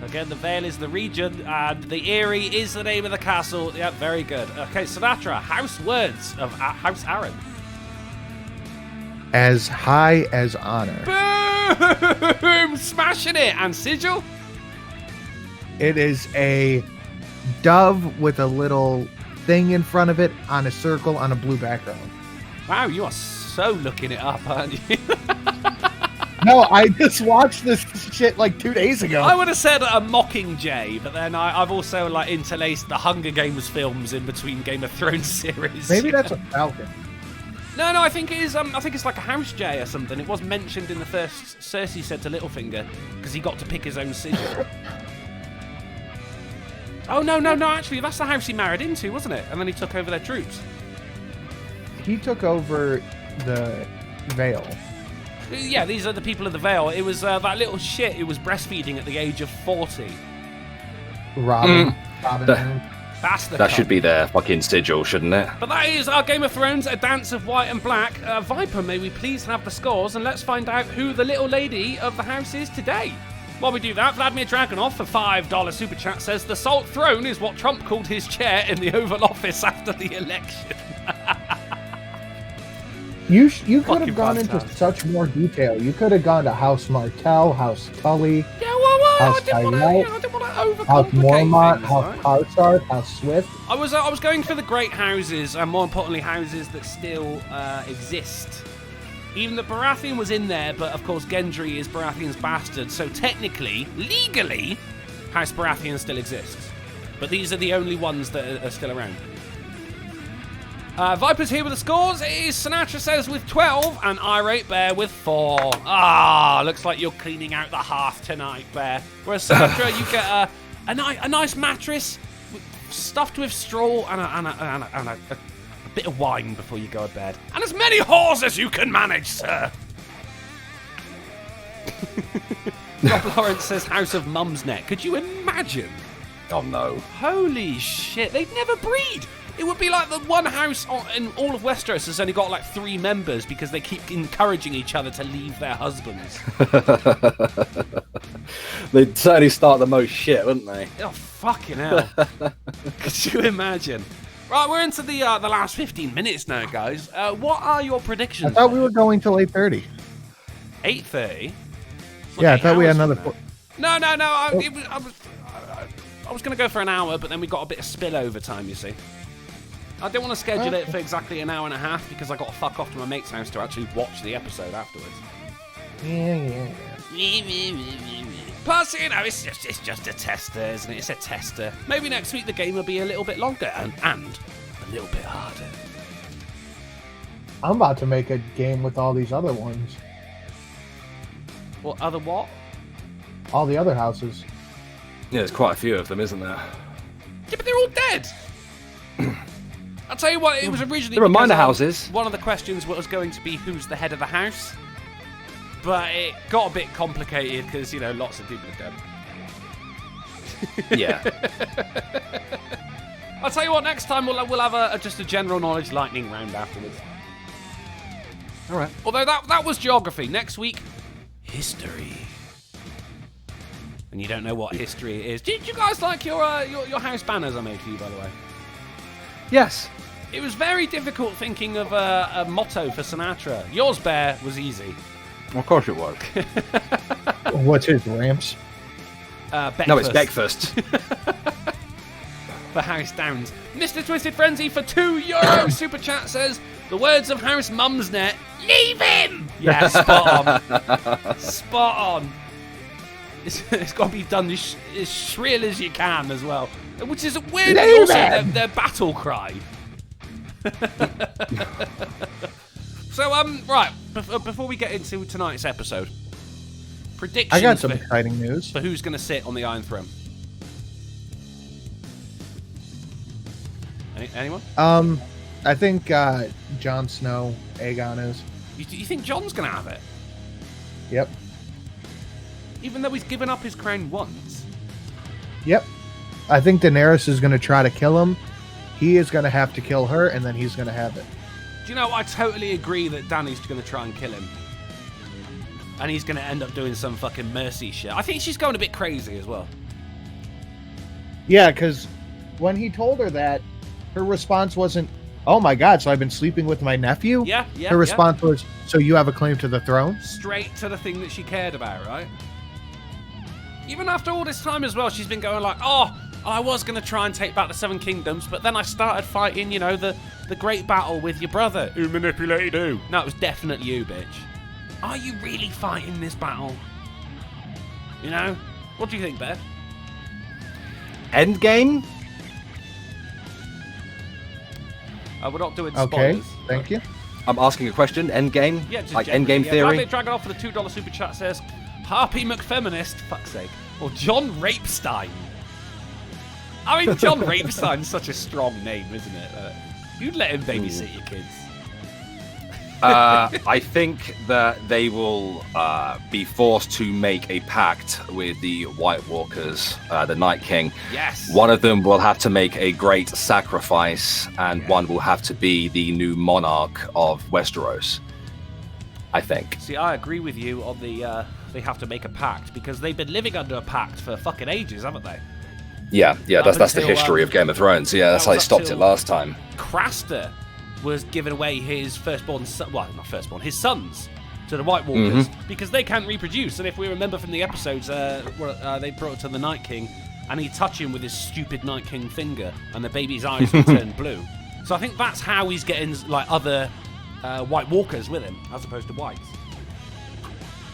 Again, the Vale is the region, and the Eyrie is the name of the castle. Yeah, very good. Okay, Sinatra, house words of House Arryn. As high as honor. Boom! Smashing it! And sigil? It is a dove with a little thing in front of it on a circle on a blue background. Wow, you are so looking it up, aren't you? No, I just watched this shit like 2 days ago. I would have said a Mockingjay, but then I've also like interlaced the Hunger Games films in between Game of Thrones series. Maybe that's a falcon. No, I think it is. I think it's like a house jay or something. It was mentioned in the first. Cersei said to Littlefinger because he got to pick his own sigil. Oh no! Actually, that's the house he married into, wasn't it? And then he took over their troops. He took over the Vale. Yeah, these are the people of the Vale. It was that little shit who was breastfeeding at the age of 40. Robin. That should be their fucking sigil, shouldn't it? But that is our Game of Thrones, A Dance of White and Black. Viper, may we please have the scores, and let's find out who the little lady of the house is today. While we do that, Vladimir Dragunov for $5 Super Chat says, the Salt Throne is what Trump called his chair in the Oval Office after the election. You could have gone into such more detail. You could have gone to House Martell, House Tully, yeah, well, House I didn't want to overcomplicate House Mormont, things, House Karsard, House Swift. I was going for the great houses, and more importantly, houses that still exist. Even the Baratheon was in there, but of course Gendry is Baratheon's bastard, so technically, legally, House Baratheon still exists. But these are the only ones that are still around. Viper's here with the scores. It is Sinatra says with 12 and Irate Bear with 4. Looks like you're cleaning out the hearth tonight, Bear. Whereas Sinatra, you get a nice mattress stuffed with straw and a bit of wine before you go to bed. And as many whores as you can manage, sir. Rob Lawrence says House of Mum's Neck. Could you imagine? Oh no. Holy shit, they'd never breed. It would be like the one house in all of Westeros has only got like 3 members because they keep encouraging each other to leave their husbands. They'd certainly start the most shit, wouldn't they? Oh, fucking hell. Could you imagine? Right, we're into the last 15 minutes now, guys. What are your predictions? I thought we were going till 8:30. 8:30? Yeah, I thought we had another... No. I was going to go for an hour, but then we got a bit of spillover time, you see. I don't want to schedule it for exactly an hour and a half because I got to fuck off to my mate's house to actually watch the episode afterwards. Yeah. Plus, you know, it's just a tester, isn't it? It's a tester. Maybe next week the game will be a little bit longer and a little bit harder. I'm about to make a game with all these other ones. What other what? All the other houses. Yeah, there's quite a few of them, isn't there? Yeah, but they're all dead. I'll tell you what, it was originally... There are minor because, houses. One of the questions was going to be who's the head of the house. But it got a bit complicated because, you know, lots of people are dead. Yeah. I'll tell you what, next time we'll have just a general knowledge lightning round afterwards. All right. Although that was geography. Next week, history. And you don't know what history is. Did you guys like your house banners I made for you, by the way? Yes. It was very difficult thinking of a motto for Sinatra. Yours, Bear, was easy. Of course it was. What's his, Ramps? No, it's breakfast. For House Downs. Mr. Twisted Frenzy for €2 super chat says, the words of House Mumsnet, leave him! Yeah, spot on. Spot on. It's got to be done as shrill as you can as well. Which is weirdly also their battle cry. So, right, before we get into tonight's episode, predictions I got some exciting news. for who's going to sit on the Iron Throne. Anyone? I think Jon Snow, Aegon is. You think Jon's going to have it? Yep. Even though he's given up his crown once? Yep. I think Daenerys is going to try to kill him. He is going to have to kill her, and then he's going to have it. Do you know, I totally agree that Dany's going to try and kill him. And he's going to end up doing some fucking mercy shit. I think she's going a bit crazy as well. Yeah, because when he told her that, her response wasn't, oh my god, so I've been sleeping with my nephew? Yeah. Her response was, so you have a claim to the throne? Straight to the thing that she cared about, right? Even after all this time as well, she's been going like, oh, I was going to try and take back the Seven Kingdoms, but then I started fighting, you know, the great battle with your brother. Who manipulated who? No, it was definitely you, bitch. Are you really fighting this battle? You know? What do you think, Bear? Endgame? We're not doing Okay, spoilers. thank you. I'm asking a question. Endgame? Yeah, just like generally, Endgame theory? Rabbit Dragon off for the $2 super chat says, Harpy McFeminist, fuck's sake. Or John Rapestein. I mean, John Rapestein's such a strong name, isn't it? You'd let him babysit your kids. I think that they will be forced to make a pact with the White Walkers, the Night King. Yes. One of them will have to make a great sacrifice, and one will have to be the new monarch of Westeros, I think. See, I agree with you on the they have to make a pact, because they've been living under a pact for fucking ages, haven't they? Yeah, that's the until, history of Game of Thrones. Yeah, that's how they stopped it last time. Craster was giving away his firstborn son, well, not firstborn, his sons to the White Walkers because they can't reproduce. And if we remember from the episodes, where they brought it to the Night King, and he'd touch him with his stupid Night King finger, and the baby's eyes would turn blue. So I think that's how he's getting like other White Walkers with him, as opposed to whites.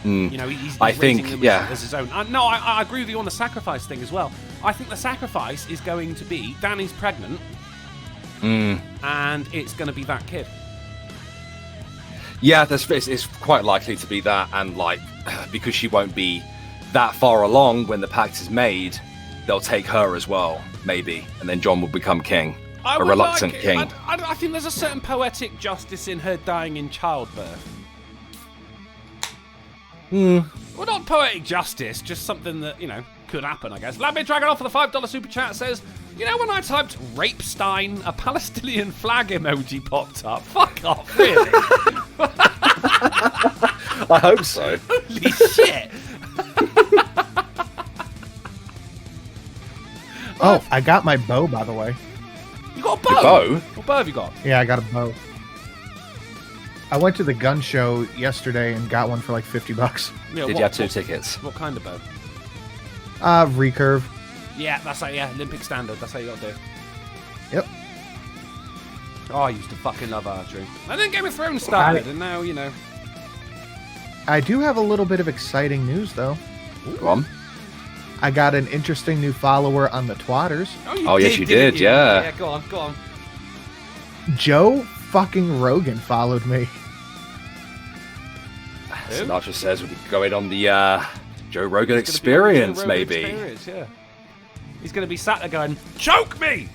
You know, he's I raising think, them as his own. No, I agree with you on the sacrifice thing as well. I think the sacrifice is going to be Dany's pregnant, and it's going to be that kid. Yeah, it's quite likely to be that, and like because she won't be that far along when the pact is made, they'll take her as well, maybe, and then Jon will become king, a reluctant king. I think there's a certain poetic justice in her dying in childbirth. Well, not poetic justice, just something that, you know, could happen, I guess. Lambe Dragon off for the $5 super chat says, you know, when I typed Rapestein, a Palestinian flag emoji popped up. Fuck off, really? I hope so. Holy shit. Oh, I got my bow, by the way. You got a bow? Your bow? What bow have you got? Yeah, I got a bow. I went to the gun show yesterday and got one for like $50. Did you have two tickets? What kind of bow? Recurve. Yeah, that's like, Olympic standard. That's how you got to do. Yep. Oh, I used to fucking love archery. And then Game of Thrones started, and now, you know. I do have a little bit of exciting news, though. Go on. I got an interesting new follower on the Twatters. Yes, you did. Yeah. Yeah, go on. Joe fucking Rogan followed me. Sinatra says we'll be going on the Joe Rogan experience, Joe Rogan maybe. Experience, yeah. He's going to be sat there going, choke me!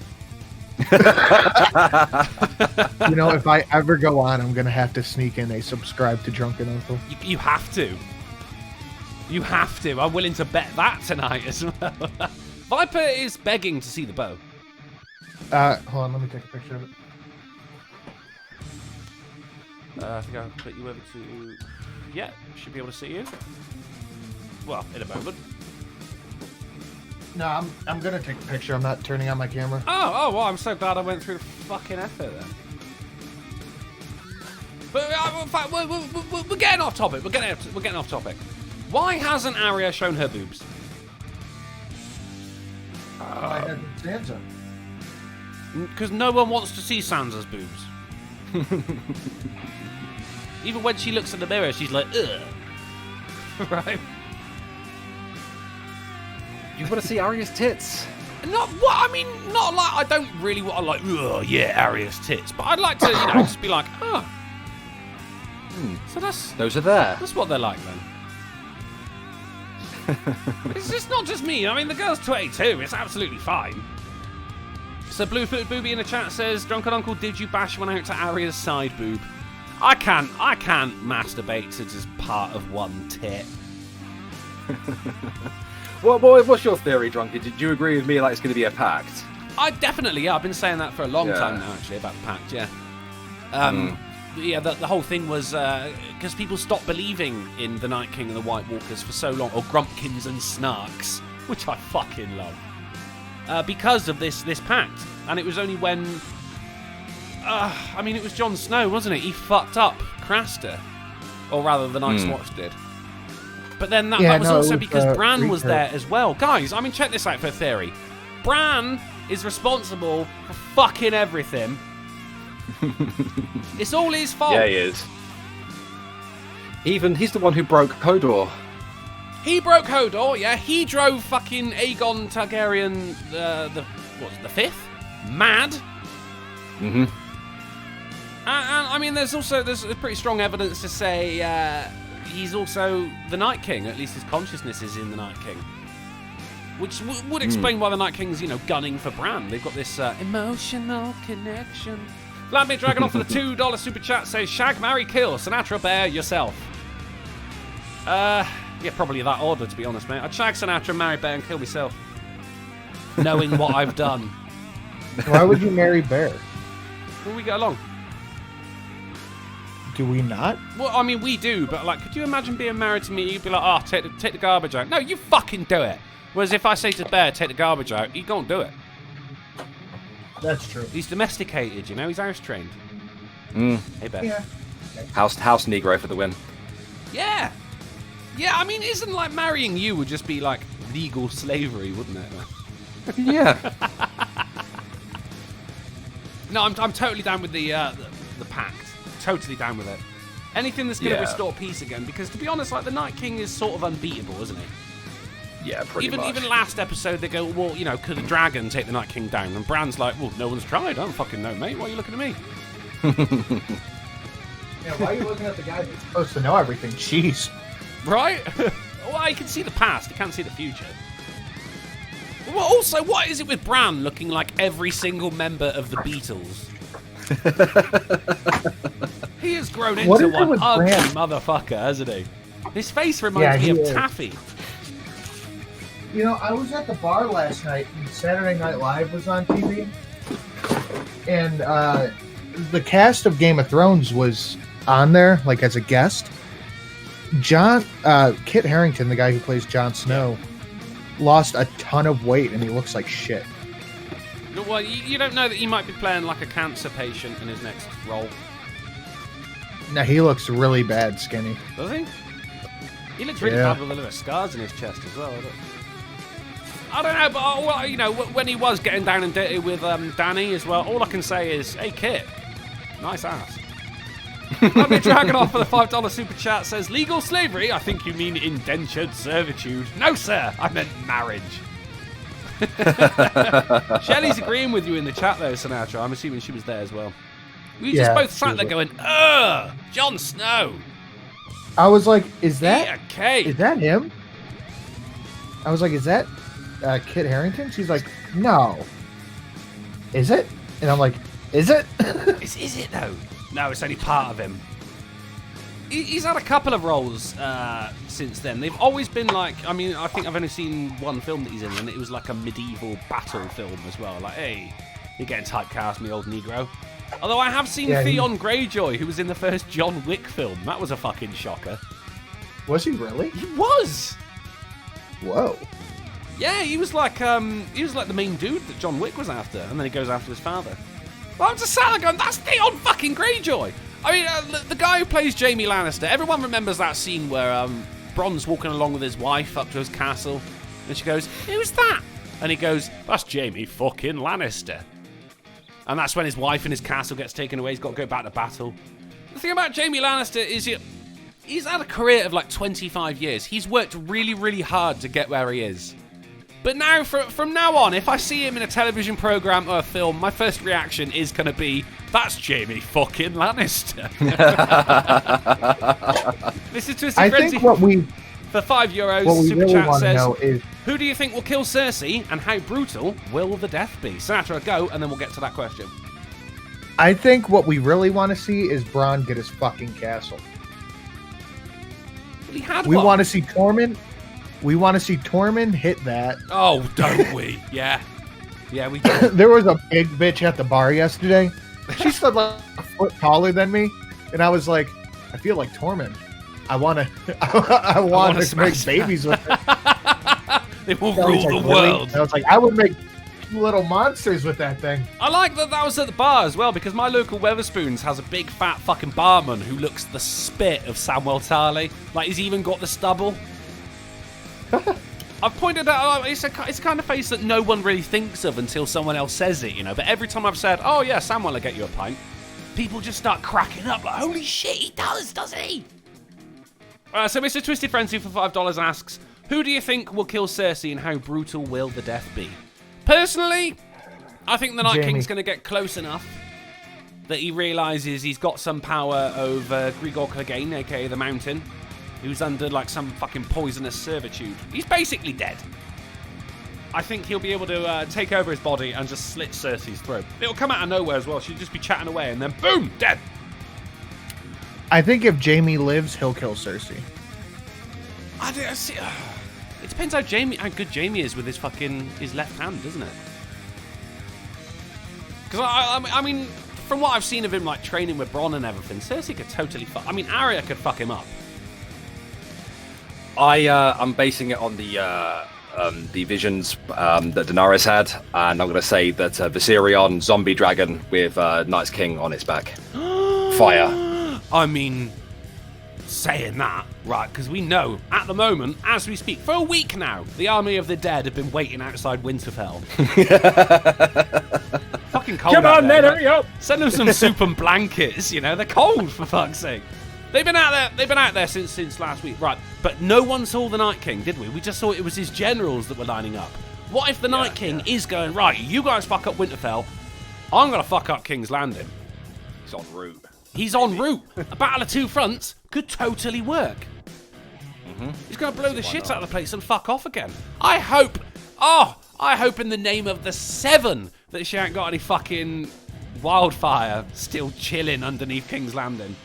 You know, if I ever go on, I'm going to have to sneak in a subscribe to Drunken Uncle. You have to. You have to. I'm willing to bet that tonight as well. Viper is begging to see the bow. Hold on, let me take a picture of it. I think I'll put you over to... Yeah, should be able to see you. Well, in a moment. No, I'm going to take a picture. I'm not turning on my camera. Oh, well, I'm so glad I went through the fucking effort then. But in fact, we're getting off topic. We're getting off topic. Why hasn't Arya shown her boobs? I had Sansa. Because no one wants to see Sansa's boobs. Even when she looks in the mirror, she's like, ugh. Right? You want to see Arya's tits? Not like I don't really want to like, oh yeah, Arya's tits. But I'd like to, just be like, oh. So Those are there. That's what they're like then. It's not just me. I mean, the girl's 22. It's absolutely fine. So Bluefooted Booby in the chat says, Drunken Uncle, did you bash one out to Arya's side boob? I can't masturbate to just part of one tit. What's your theory, Drunken? Did you agree with me like it's going to be a pact? I've been saying that for a long time now, actually, about the pact, yeah. Yeah, the whole thing was because people stopped believing in the Night King and the White Walkers for so long, or Grumpkins and Snarks, which I fucking love, because of this pact. And it was only when, it was Jon Snow, wasn't it? He fucked up Craster, or rather, the Night's Watch did. But then that was also because Bran was there as well. Guys, check this out for a theory. Bran is responsible for fucking everything. It's all his fault. Yeah, he is. He's the one who broke Hodor. He broke Hodor, yeah. He drove fucking Aegon Targaryen, the fifth? Mad. Mm-hmm. And there's pretty strong evidence to say he's also the Night King. At least his consciousness is in the Night King. Which would explain why the Night King's, gunning for Bran. They've got this emotional connection. Vladimir Dragonoff for the $2 super chat says, Shag, marry, kill, Sinatra, bear, yourself. Yeah, probably that order, to be honest, mate. I'd shag Sinatra, marry, bear, and kill myself. Knowing what I've done. Why would you marry Bear? Will we get along? Do we not? Well, we do, but could you imagine being married to me? You'd be like, take the garbage out. No, you fucking do it. Whereas if I say to Bear, take the garbage out, he can't do it. That's true. He's domesticated, he's house trained. Hey, Bear. Yeah. House Negro for the win. Yeah. Yeah, isn't marrying you would just be legal slavery, wouldn't it? Yeah. No, I'm totally down with the pact. Totally down with it. Anything that's going to restore peace again, because to be honest, the Night King is sort of unbeatable, isn't he? Yeah, pretty much. Even last episode, they go, well, could a dragon take the Night King down? And Bran's like, well, no one's tried. I don't fucking know, mate. Why are you looking at me? Yeah, why are you looking at the guy that's supposed to know everything? Jeez. Right? Well, he can see the past. He can't see the future. Well, also, what is it with Bran looking like every single member of the Beatles? He has grown into one ugly motherfucker, hasn't he? His face reminds me of Taffy. I was at the bar last night, and Saturday Night Live was on TV, and the cast of Game of Thrones was on there, as a guest. Kit Harington, the guy who plays Jon Snow, lost a ton of weight, and he looks like shit. Well, you don't know that he might be playing a cancer patient in his next role. No, he looks really bad skinny. Does he? He looks really bad with a lot of scars in his chest as well. I don't know, but when he was getting down and dirty with Danny as well, all I can say is, hey, Kit, nice ass. Andy Dragonoff for the $5 super chat says, legal slavery? I think you mean indentured servitude. No, sir. I meant marriage. Shelley's agreeing with you in the chat, though, Sinatra. I'm assuming she was there as well. We just both sat there going, ugh, Jon Snow. I was like, is that him? I was like, is that Kit Harington? She's like, no. Is it? And I'm like, is it? Is it, though? No, it's only part of him. He's had a couple of roles since then. They've always been like, I mean, I think I've only seen one film that he's in, and it was like a medieval battle film as well. Like, hey, you're getting typecast, me old Negro. Although I have seen Theon Greyjoy, who was in the first John Wick film. That was a fucking shocker. Was he really? He was. Whoa. Yeah, he was like the main dude that John Wick was after, and then he goes after his father. Well, I'm just sat there going, that's Theon fucking Greyjoy. I mean, the guy who plays Jaime Lannister, everyone remembers that scene where Bron's walking along with his wife up to his castle, and she goes, who's that? And he goes, that's Jaime fucking Lannister. And that's when his wife and his castle gets taken away. He's got to go back to battle. The thing about Jaime Lannister is he's had a career of like 25 years. He's worked really, really hard to get where he is. But now, from now on, if I see him in a television program or a film, my first reaction is going to be, that's Jaime fucking Lannister. This is Twisted Frenzy. Think what we for €5, what we Super really Chat says, know is, who do you think will kill Cersei and how brutal will the death be? Sinatra, go, and then we'll get to that question. I think what we really want to see is Bran get his fucking castle. Well, he had we one. want to see Tormund. We want to see Tormund hit that. Oh, don't we? Yeah. Yeah, we do. There was a big bitch at the bar yesterday. She stood like a foot taller than me, and I was like, I feel like Tormund. I want to make babies with her. They will rule the world. And I was like, I would make little monsters with that thing. I like that was at the bar as well, because my local Weatherspoons has a big fat fucking barman who looks the spit of Samwell Tarly. Like, he's even got the stubble. I've pointed out, it's a kind of face that no one really thinks of until someone else says it, you know. But every time I've said, oh yeah, Samwell will get you a pint, people just start cracking up like, holy shit, he doesn't he? So Mr. Twisted Frenzy for $5 asks, who do you think will kill Cersei and how brutal will the death be? Personally, I think the Night King's going to get close enough that he realises he's got some power over Pre-GoT Clegane, aka the Mountain, who's under like some fucking poisonous servitude. He's basically dead. I think he'll be able to take over his body and just slit Cersei's throat. It'll come out of nowhere as well. She'll just be chatting away and then boom, dead. I think if Jaime lives, he'll kill Cersei. I see. It depends how good Jaime is with his left hand, doesn't it? Because I mean, from what I've seen of him like training with Bronn and everything, Cersei could totally fuck. I mean, Arya could fuck him up. I'm basing it on the visions that Daenerys had, and I'm going to say that Viserion, zombie dragon with Night's King on its back. Fire. I mean, saying that, right, because we know, at the moment, as we speak, for a week now, the army of the dead have been waiting outside Winterfell. Fucking cold. Come on, then, hurry up! Send them some soup and blankets, you know, they're cold, for fuck's sake. They've been out there since last week, right, but no one saw the Night King, did we? We just saw it was his generals that were lining up. What if the Night King is going, right, you guys fuck up Winterfell, I'm going to fuck up King's Landing. He's en route. He's en route. A battle of two fronts could totally work. He's going to blow the shit out of the place and fuck off again. I hope in the name of the Seven that she ain't got any fucking wildfire still chilling underneath King's Landing.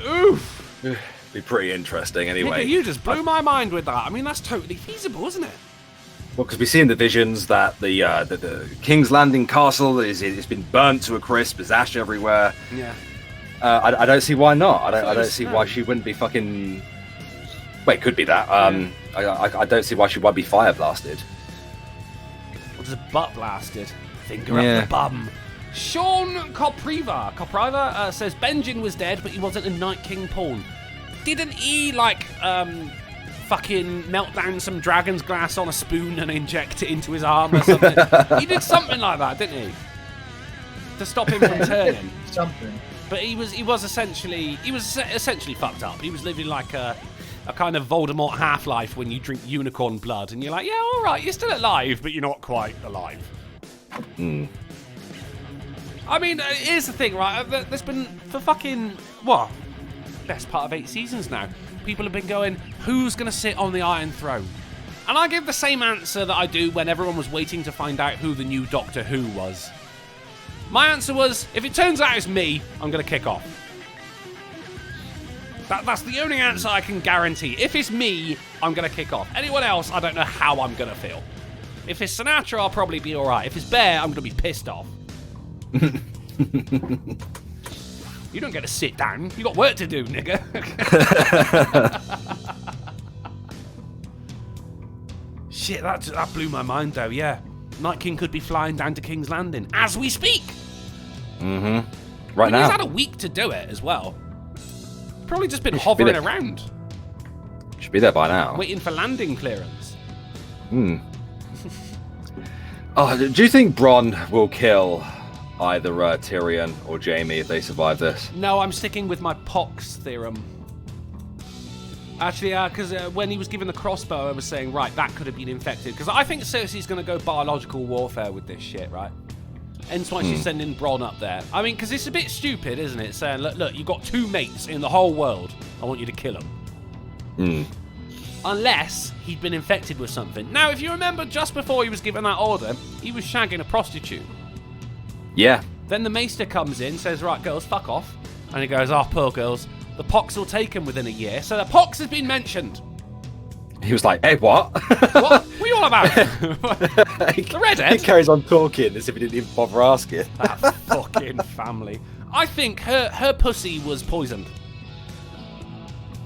Oof. Be pretty interesting anyway. Nigga, you just blew my mind with that. I mean, that's totally feasible, isn't it? Well, because we see in the visions that the King's Landing castle it's been burnt to a crisp. There's ash everywhere. Yeah. I don't see why not. I don't see why she wouldn't be fucking. Wait, it could be that. I don't see why she won't be fire blasted. Or just butt blasted. Finger up the bum. Sean Copriva says Benjen was dead, but he wasn't a Night King pawn. Didn't he fucking melt down some dragon's glass on a spoon and inject it into his arm or something? He did something like that, didn't he? to stop him from turning. Something. But he was essentially fucked up. He was living like a kind of Voldemort Half-Life when you drink unicorn blood, and you're like, yeah, all right, you're still alive, but you're not quite alive. I mean, here's the thing, right? There's been, for fucking, best part of 8 seasons now, people have been going, who's going to sit on the Iron Throne? And I give the same answer that I do when everyone was waiting to find out who the new Doctor Who was. My answer was, if it turns out it's me, I'm going to kick off. That's the only answer I can guarantee. If it's me, I'm going to kick off. Anyone else, I don't know how I'm going to feel. If it's Sinatra, I'll probably be all right. If it's Bear, I'm going to be pissed off. You don't get to sit down. You got work to do, nigga. Shit, that blew my mind, though, yeah. Night King could be flying down to King's Landing as we speak. Right now. He's had a week to do it as well. Probably just been hovering around. Should be there by now. Waiting for landing clearance. Oh, do you think Bron will kill either Tyrion or Jaime if they survive this? No, I'm sticking with my Pox theorem. Actually, because when he was given the crossbow, I was saying, right, that could have been infected. Because I think Cersei's going to go biological warfare with this shit, right? Hence why she's sending Bronn up there. I mean, because it's a bit stupid, isn't it? Saying, look, you've got 2 mates in the whole world. I want you to kill them. Unless he'd been infected with something. Now, if you remember, just before he was given that order, he was shagging a prostitute. Yeah. Then the maester comes in, says, right, girls, fuck off. And he goes, oh, poor girls. The pox will take him within a year. So the pox has been mentioned. He was like, hey, what? What are you all about? The redhead? He carries on talking as if he didn't even bother asking. That fucking family. I think her pussy was poisoned.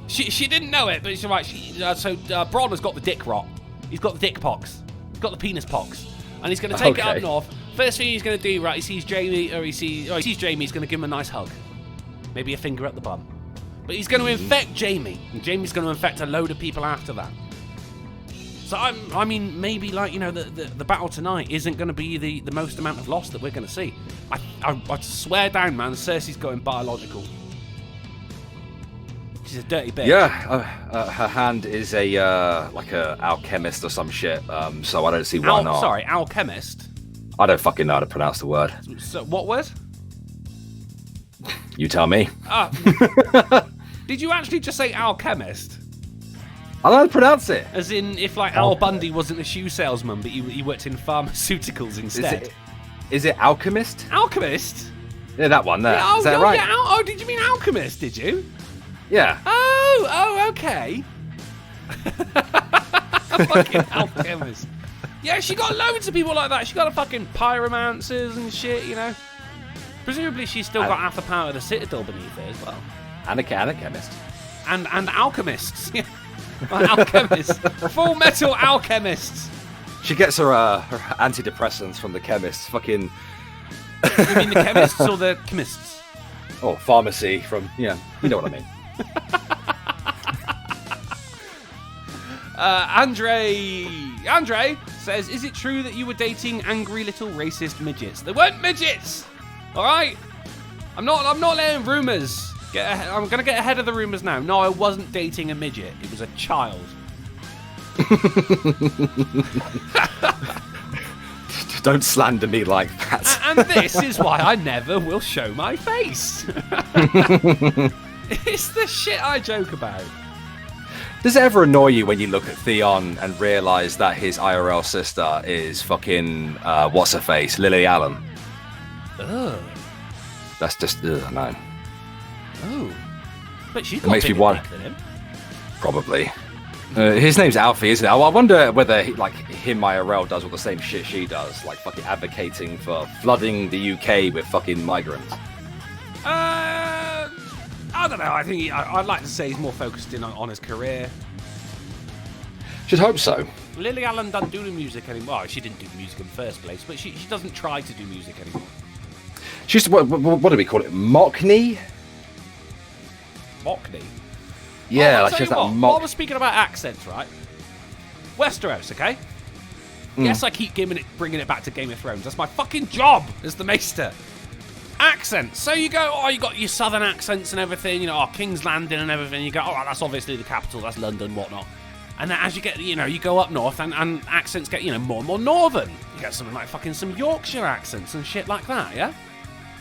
She didn't know it, but she's right. Bronn has got the dick rot. He's got the dick pox. He's got the penis pox. And he's going to take it up north. First thing he's going to do, right, he sees Jaime, he's going to give him a nice hug. Maybe a finger at the bum. But he's going to infect Jaime, and Jaime's going to infect a load of people after that. So, I mean, maybe, like, you know, the battle tonight isn't going to be the most amount of loss that we're going to see. I swear down, man, Cersei's going biological. She's a dirty bitch. Yeah, her hand is like a alchemist or some shit, so I don't see why not. Sorry, alchemist? I don't fucking know how to pronounce the word. So, what word? You tell me. Did you actually just say alchemist? I don't know how to pronounce it. As in, if like Al Bundy wasn't a shoe salesman, but he worked in pharmaceuticals instead. Is it alchemist? Alchemist? Yeah, that one there. Yeah, is that right? Yeah, did you mean alchemist, did you? Yeah. Oh, okay. Fucking alchemist. Yeah, she got loads of people like that. She got a fucking pyromancers and shit, you know. Presumably she's still got half the power of the Citadel beneath her as well. And a chemist. And alchemists. Alchemists. Full metal alchemists. She gets her antidepressants from the chemists. Fucking. You mean the chemists or the chemists? Oh, pharmacy from, you know what I mean. Andre says, is it true that you were dating angry little racist midgets? They weren't midgets! Alright? I'm not letting rumours. I'm going to get ahead of the rumours now. No, I wasn't dating a midget. It was a child. Don't slander me like that. And this is why I never will show my face. It's the shit I joke about. Does it ever annoy you when you look at Theon and realise that his IRL sister is fucking, what's-her-face, Lily Allen? Ugh. That's just, no. Oh. But she's got bigger dick than him. Probably. His name's Alfie, isn't it? I wonder whether him IRL does all the same shit she does, like fucking advocating for flooding the UK with fucking migrants. I don't know. I think I'd like to say he's more focused in on his career. Should hope so. Lily Allen doesn't do the music anymore. Well, she didn't do music in the first place, but she doesn't try to do music anymore. She used to, what do we call it? Mockney? Mockney? Yeah, like just that mock. While we're speaking about accents, right? Westeros, okay? Yes, I keep bringing it back to Game of Thrones. That's my fucking job as the Maester. Accents. So you go, oh, you got your southern accents and everything, you know, oh, King's Landing and everything. You go, oh, that's obviously the capital, that's London, whatnot. And then as you get, you know, you go up north and accents get, you know, more and more northern. You get something like fucking some Yorkshire accents and shit like that, yeah?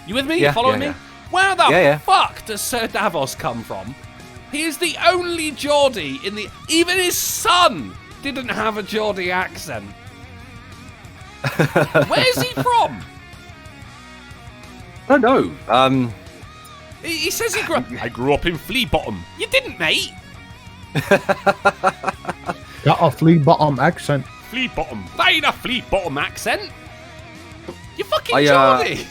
You with me? Yeah, you following me? Where the fuck does Sir Davos come from? He is the only Geordie in the... Even his son didn't have a Geordie accent. Where's he from? I don't know. He says he grew up... I grew up in Flea Bottom. You didn't, mate. Got a flea bottom accent. Flea Bottom. That ain't a Flea Bottom accent. You fucking Geordie.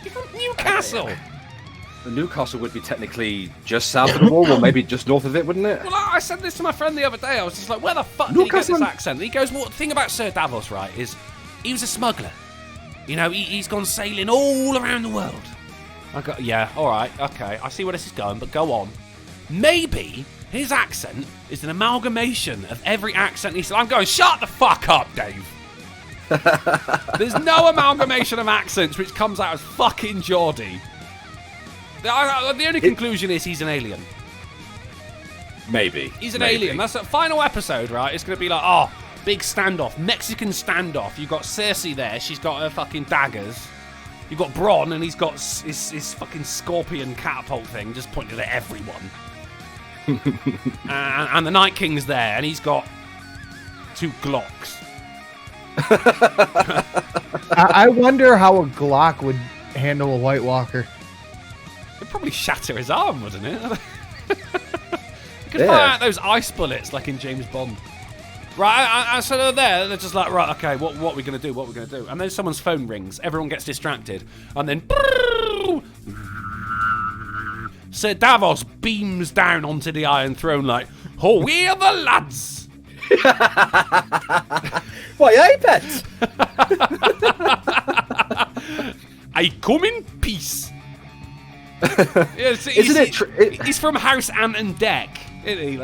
You're from Newcastle. Newcastle would be technically just south of the wall, or maybe just north of it, wouldn't it? Well, I said this to my friend the other day. I was just like, where the fuck did he get this accent? And he goes, well, the thing about Sir Davos, right, is he was a smuggler. You know, he's gone sailing all around the world. I go, yeah, all right, okay, I see where this is going, but go on. Maybe his accent is an amalgamation of every accent he said. I'm going, shut the fuck up, Dave. There's no amalgamation of accents which comes out as fucking Geordie. The only conclusion is he's an alien. Maybe. He's an alien. That's the final episode, right? It's going to be like, oh, big standoff, Mexican standoff. You've got Cersei there. She's got her fucking daggers. You've got Bran, and he's got his fucking scorpion catapult thing just pointed at everyone. And the Night King's there, and he's got 2 Glocks. I wonder how a Glock would handle a White Walker. It'd probably shatter his arm, wouldn't it? You could fire out those ice bullets like in James Bond. Right, so they're just like, right, okay, what are we going to do? What are we going to do? And then someone's phone rings. Everyone gets distracted. And then... Sir Davos beams down onto the Iron Throne like, oh, we're the lads! Why, I bet! I come in peace. Isn't it true? He's from House Ant and Deck, isn't he?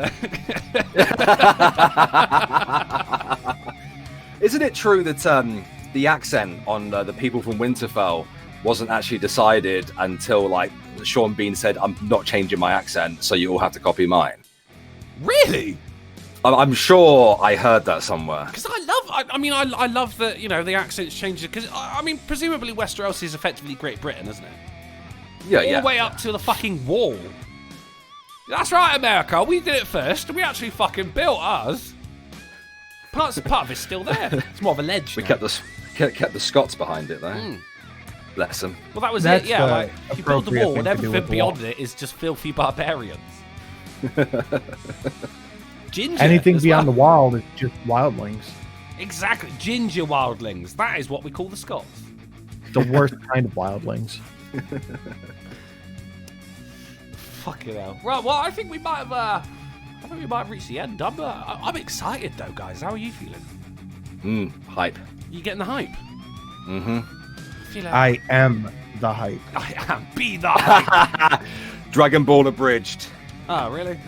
Isn't it true that the accent on the people from Winterfell wasn't actually decided until like Sean Bean said, "I'm not changing my accent, so you all have to copy mine." Really? I'm sure I heard that somewhere. Because I love that, you know, the accents change. Because I mean, presumably Westeros is effectively Great Britain, isn't it? Yeah, all the way up to the fucking wall. That's right, America. We did it first. We actually fucking built ours. Part of it's still there. It's more of a ledge. We kept the Scots behind it, though. Bless them. Well, that was it. Yeah, like if you build the wall, and everything beyond it is just filthy barbarians. Ginger. Anything beyond the wall is just wildlings. Exactly, ginger wildlings. That is what we call the Scots. The worst kind of wildlings. Fucking hell. Right, well, I think we might have reached the end. I'm excited though, guys. How are you feeling? Hype. You getting the hype? Mm-hmm. I am the hype. I am be the hype. Dragon Ball abridged. Oh, really?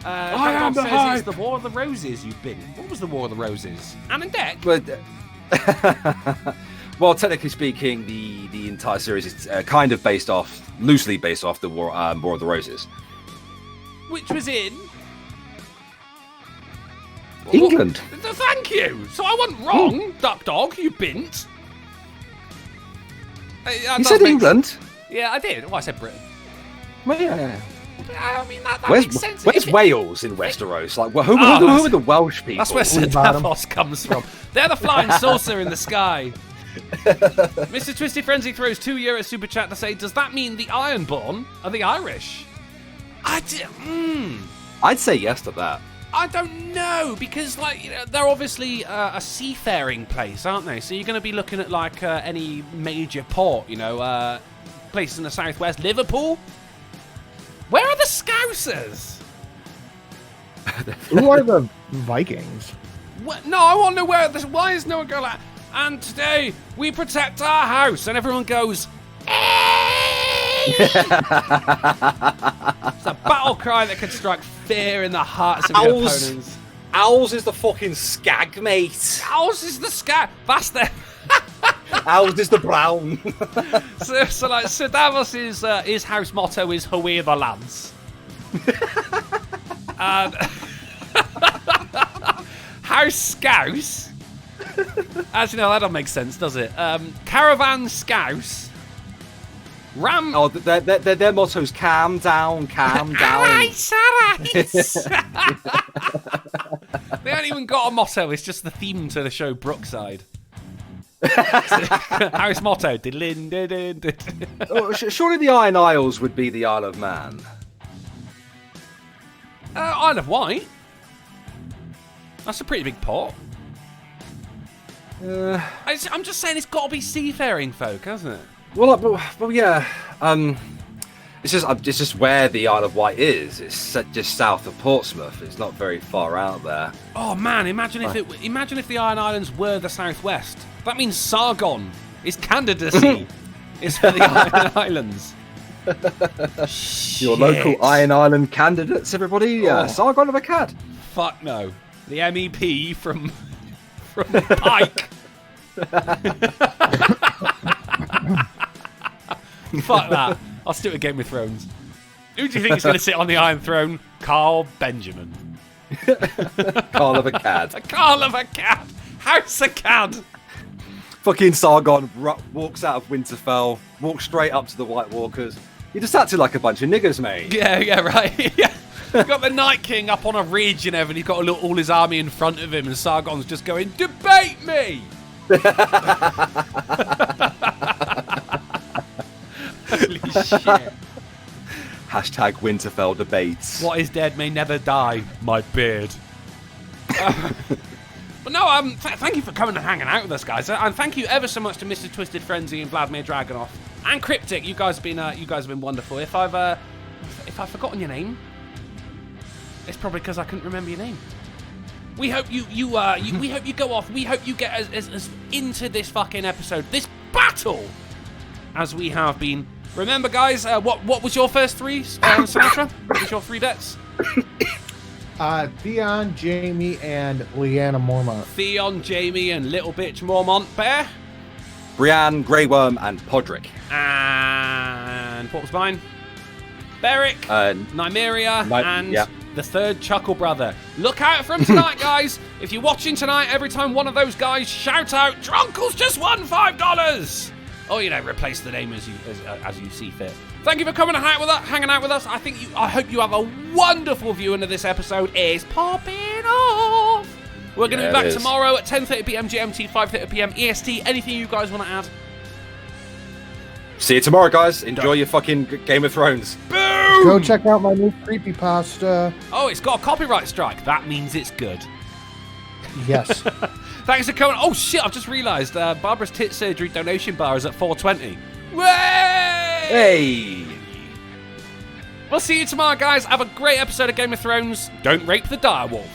I am the hype. It's the War of the Roses, you bin. What was the War of the Roses? Ant and Deck? But, well, technically speaking, the entire series is kind of loosely based off the War of the Roses. Which was in... England. Thank you. So I wasn't wrong, Duck Dog, you bint. You said England? Yeah, I did. Well, I said Britain. Well, yeah. I mean, that makes sense. Where's Wales in Westeros? Like, who are the Welsh people? That's where Sir Davos comes from. They're the flying saucer in the sky. Mr. Twisty Frenzy throws €2 super chat to say, does that mean the Ironborn are the Irish? I'd say yes to that. I don't know, because like, you know, they're obviously a seafaring place, aren't they? So you're going to be looking at like any major port, you know, places in the southwest. Liverpool? Where are the Scousers? Who are the Vikings? What? No, I want to know where this. Why is no one going like, and today we protect our house, and everyone goes, hey! It's a battle cry that can strike fear in the hearts of your opponents. Owls is the fucking Skag, mate. Owls is the Skag. That's the. Ours is the brown. So Davos his house motto is "Away the lads." And House Scouse. Actually, no, that don't make sense, does it? Caravan Scouse. Ram. Oh, their motto's calm down, calm down. Alright, Sarah. They haven't even got a motto. It's just the theme to the show Brookside. House motto. Oh, surely the Iron Isles would be the Isle of Man. Isle of Wight. That's a pretty big port. I'm just saying it's got to be seafaring folk, hasn't it? Well, yeah. It's just where the Isle of Wight is. It's just south of Portsmouth. It's not very far out there. Oh man, imagine if the Iron Islands were the southwest. That means Sargon. His candidacy is for the Iron Islands. Your local Iron Island candidates, everybody. Sargon of Akkad. Fuck no. The MEP from Pike. Fuck that. I'll stick with Game of Thrones. Who do you think is going to sit on the Iron Throne? Carl Benjamin. Carl of Akkad. Carl of Akkad. House Akkad. Fucking Sargon walks out of Winterfell, walks straight up to the White Walkers. You just acted like a bunch of niggers, mate. Yeah, right. Yeah. You've got the Night King up on a ridge and everything. He's got all his army in front of him, and Sargon's just going, "Debate me!" Holy shit. Hashtag Winterfell debates. What is dead may never die, my beard. But no, thank you for coming and hanging out with us, guys, and thank you ever so much to Mr. Twisted Frenzy and Vladimir Dragunov and Cryptic. You guys have been wonderful. If I've forgotten your name, it's probably because I couldn't remember your name. We hope we hope you go off. We hope you get as into this fucking episode, this battle, as we have been. Remember, guys, what was your first three, Sinatra? What was your three bets? Theon, Jamie, and Lyanna Mormont. Theon, Jamie, and Little Bitch Mormont. Bear? Brienne, Grey Worm, and Podrick. And what was mine? Beric, Nymeria, and the third Chuckle Brother. Look out for him tonight, guys. If you're watching tonight, every time one of those guys shout out, "Drunkle's just won $5." Or, replace the name as you see fit. Thank you for coming and hanging out with us. I hope you have a wonderful viewing of this episode. It's popping off. We're going to be back tomorrow at 10:30 p.m. GMT, 5:30 p.m. EST. Anything you guys want to add? See you tomorrow, guys. Enjoy your fucking Game of Thrones. Boom! Go check out my new creepypasta. Oh, it's got a copyright strike. That means it's good. Yes. Thanks for coming. Oh shit! I've just realised Barbara's tit surgery donation bar is at 420. Way! Hey! We'll see you tomorrow, guys. Have a great episode of Game of Thrones. Don't rape the direwolf.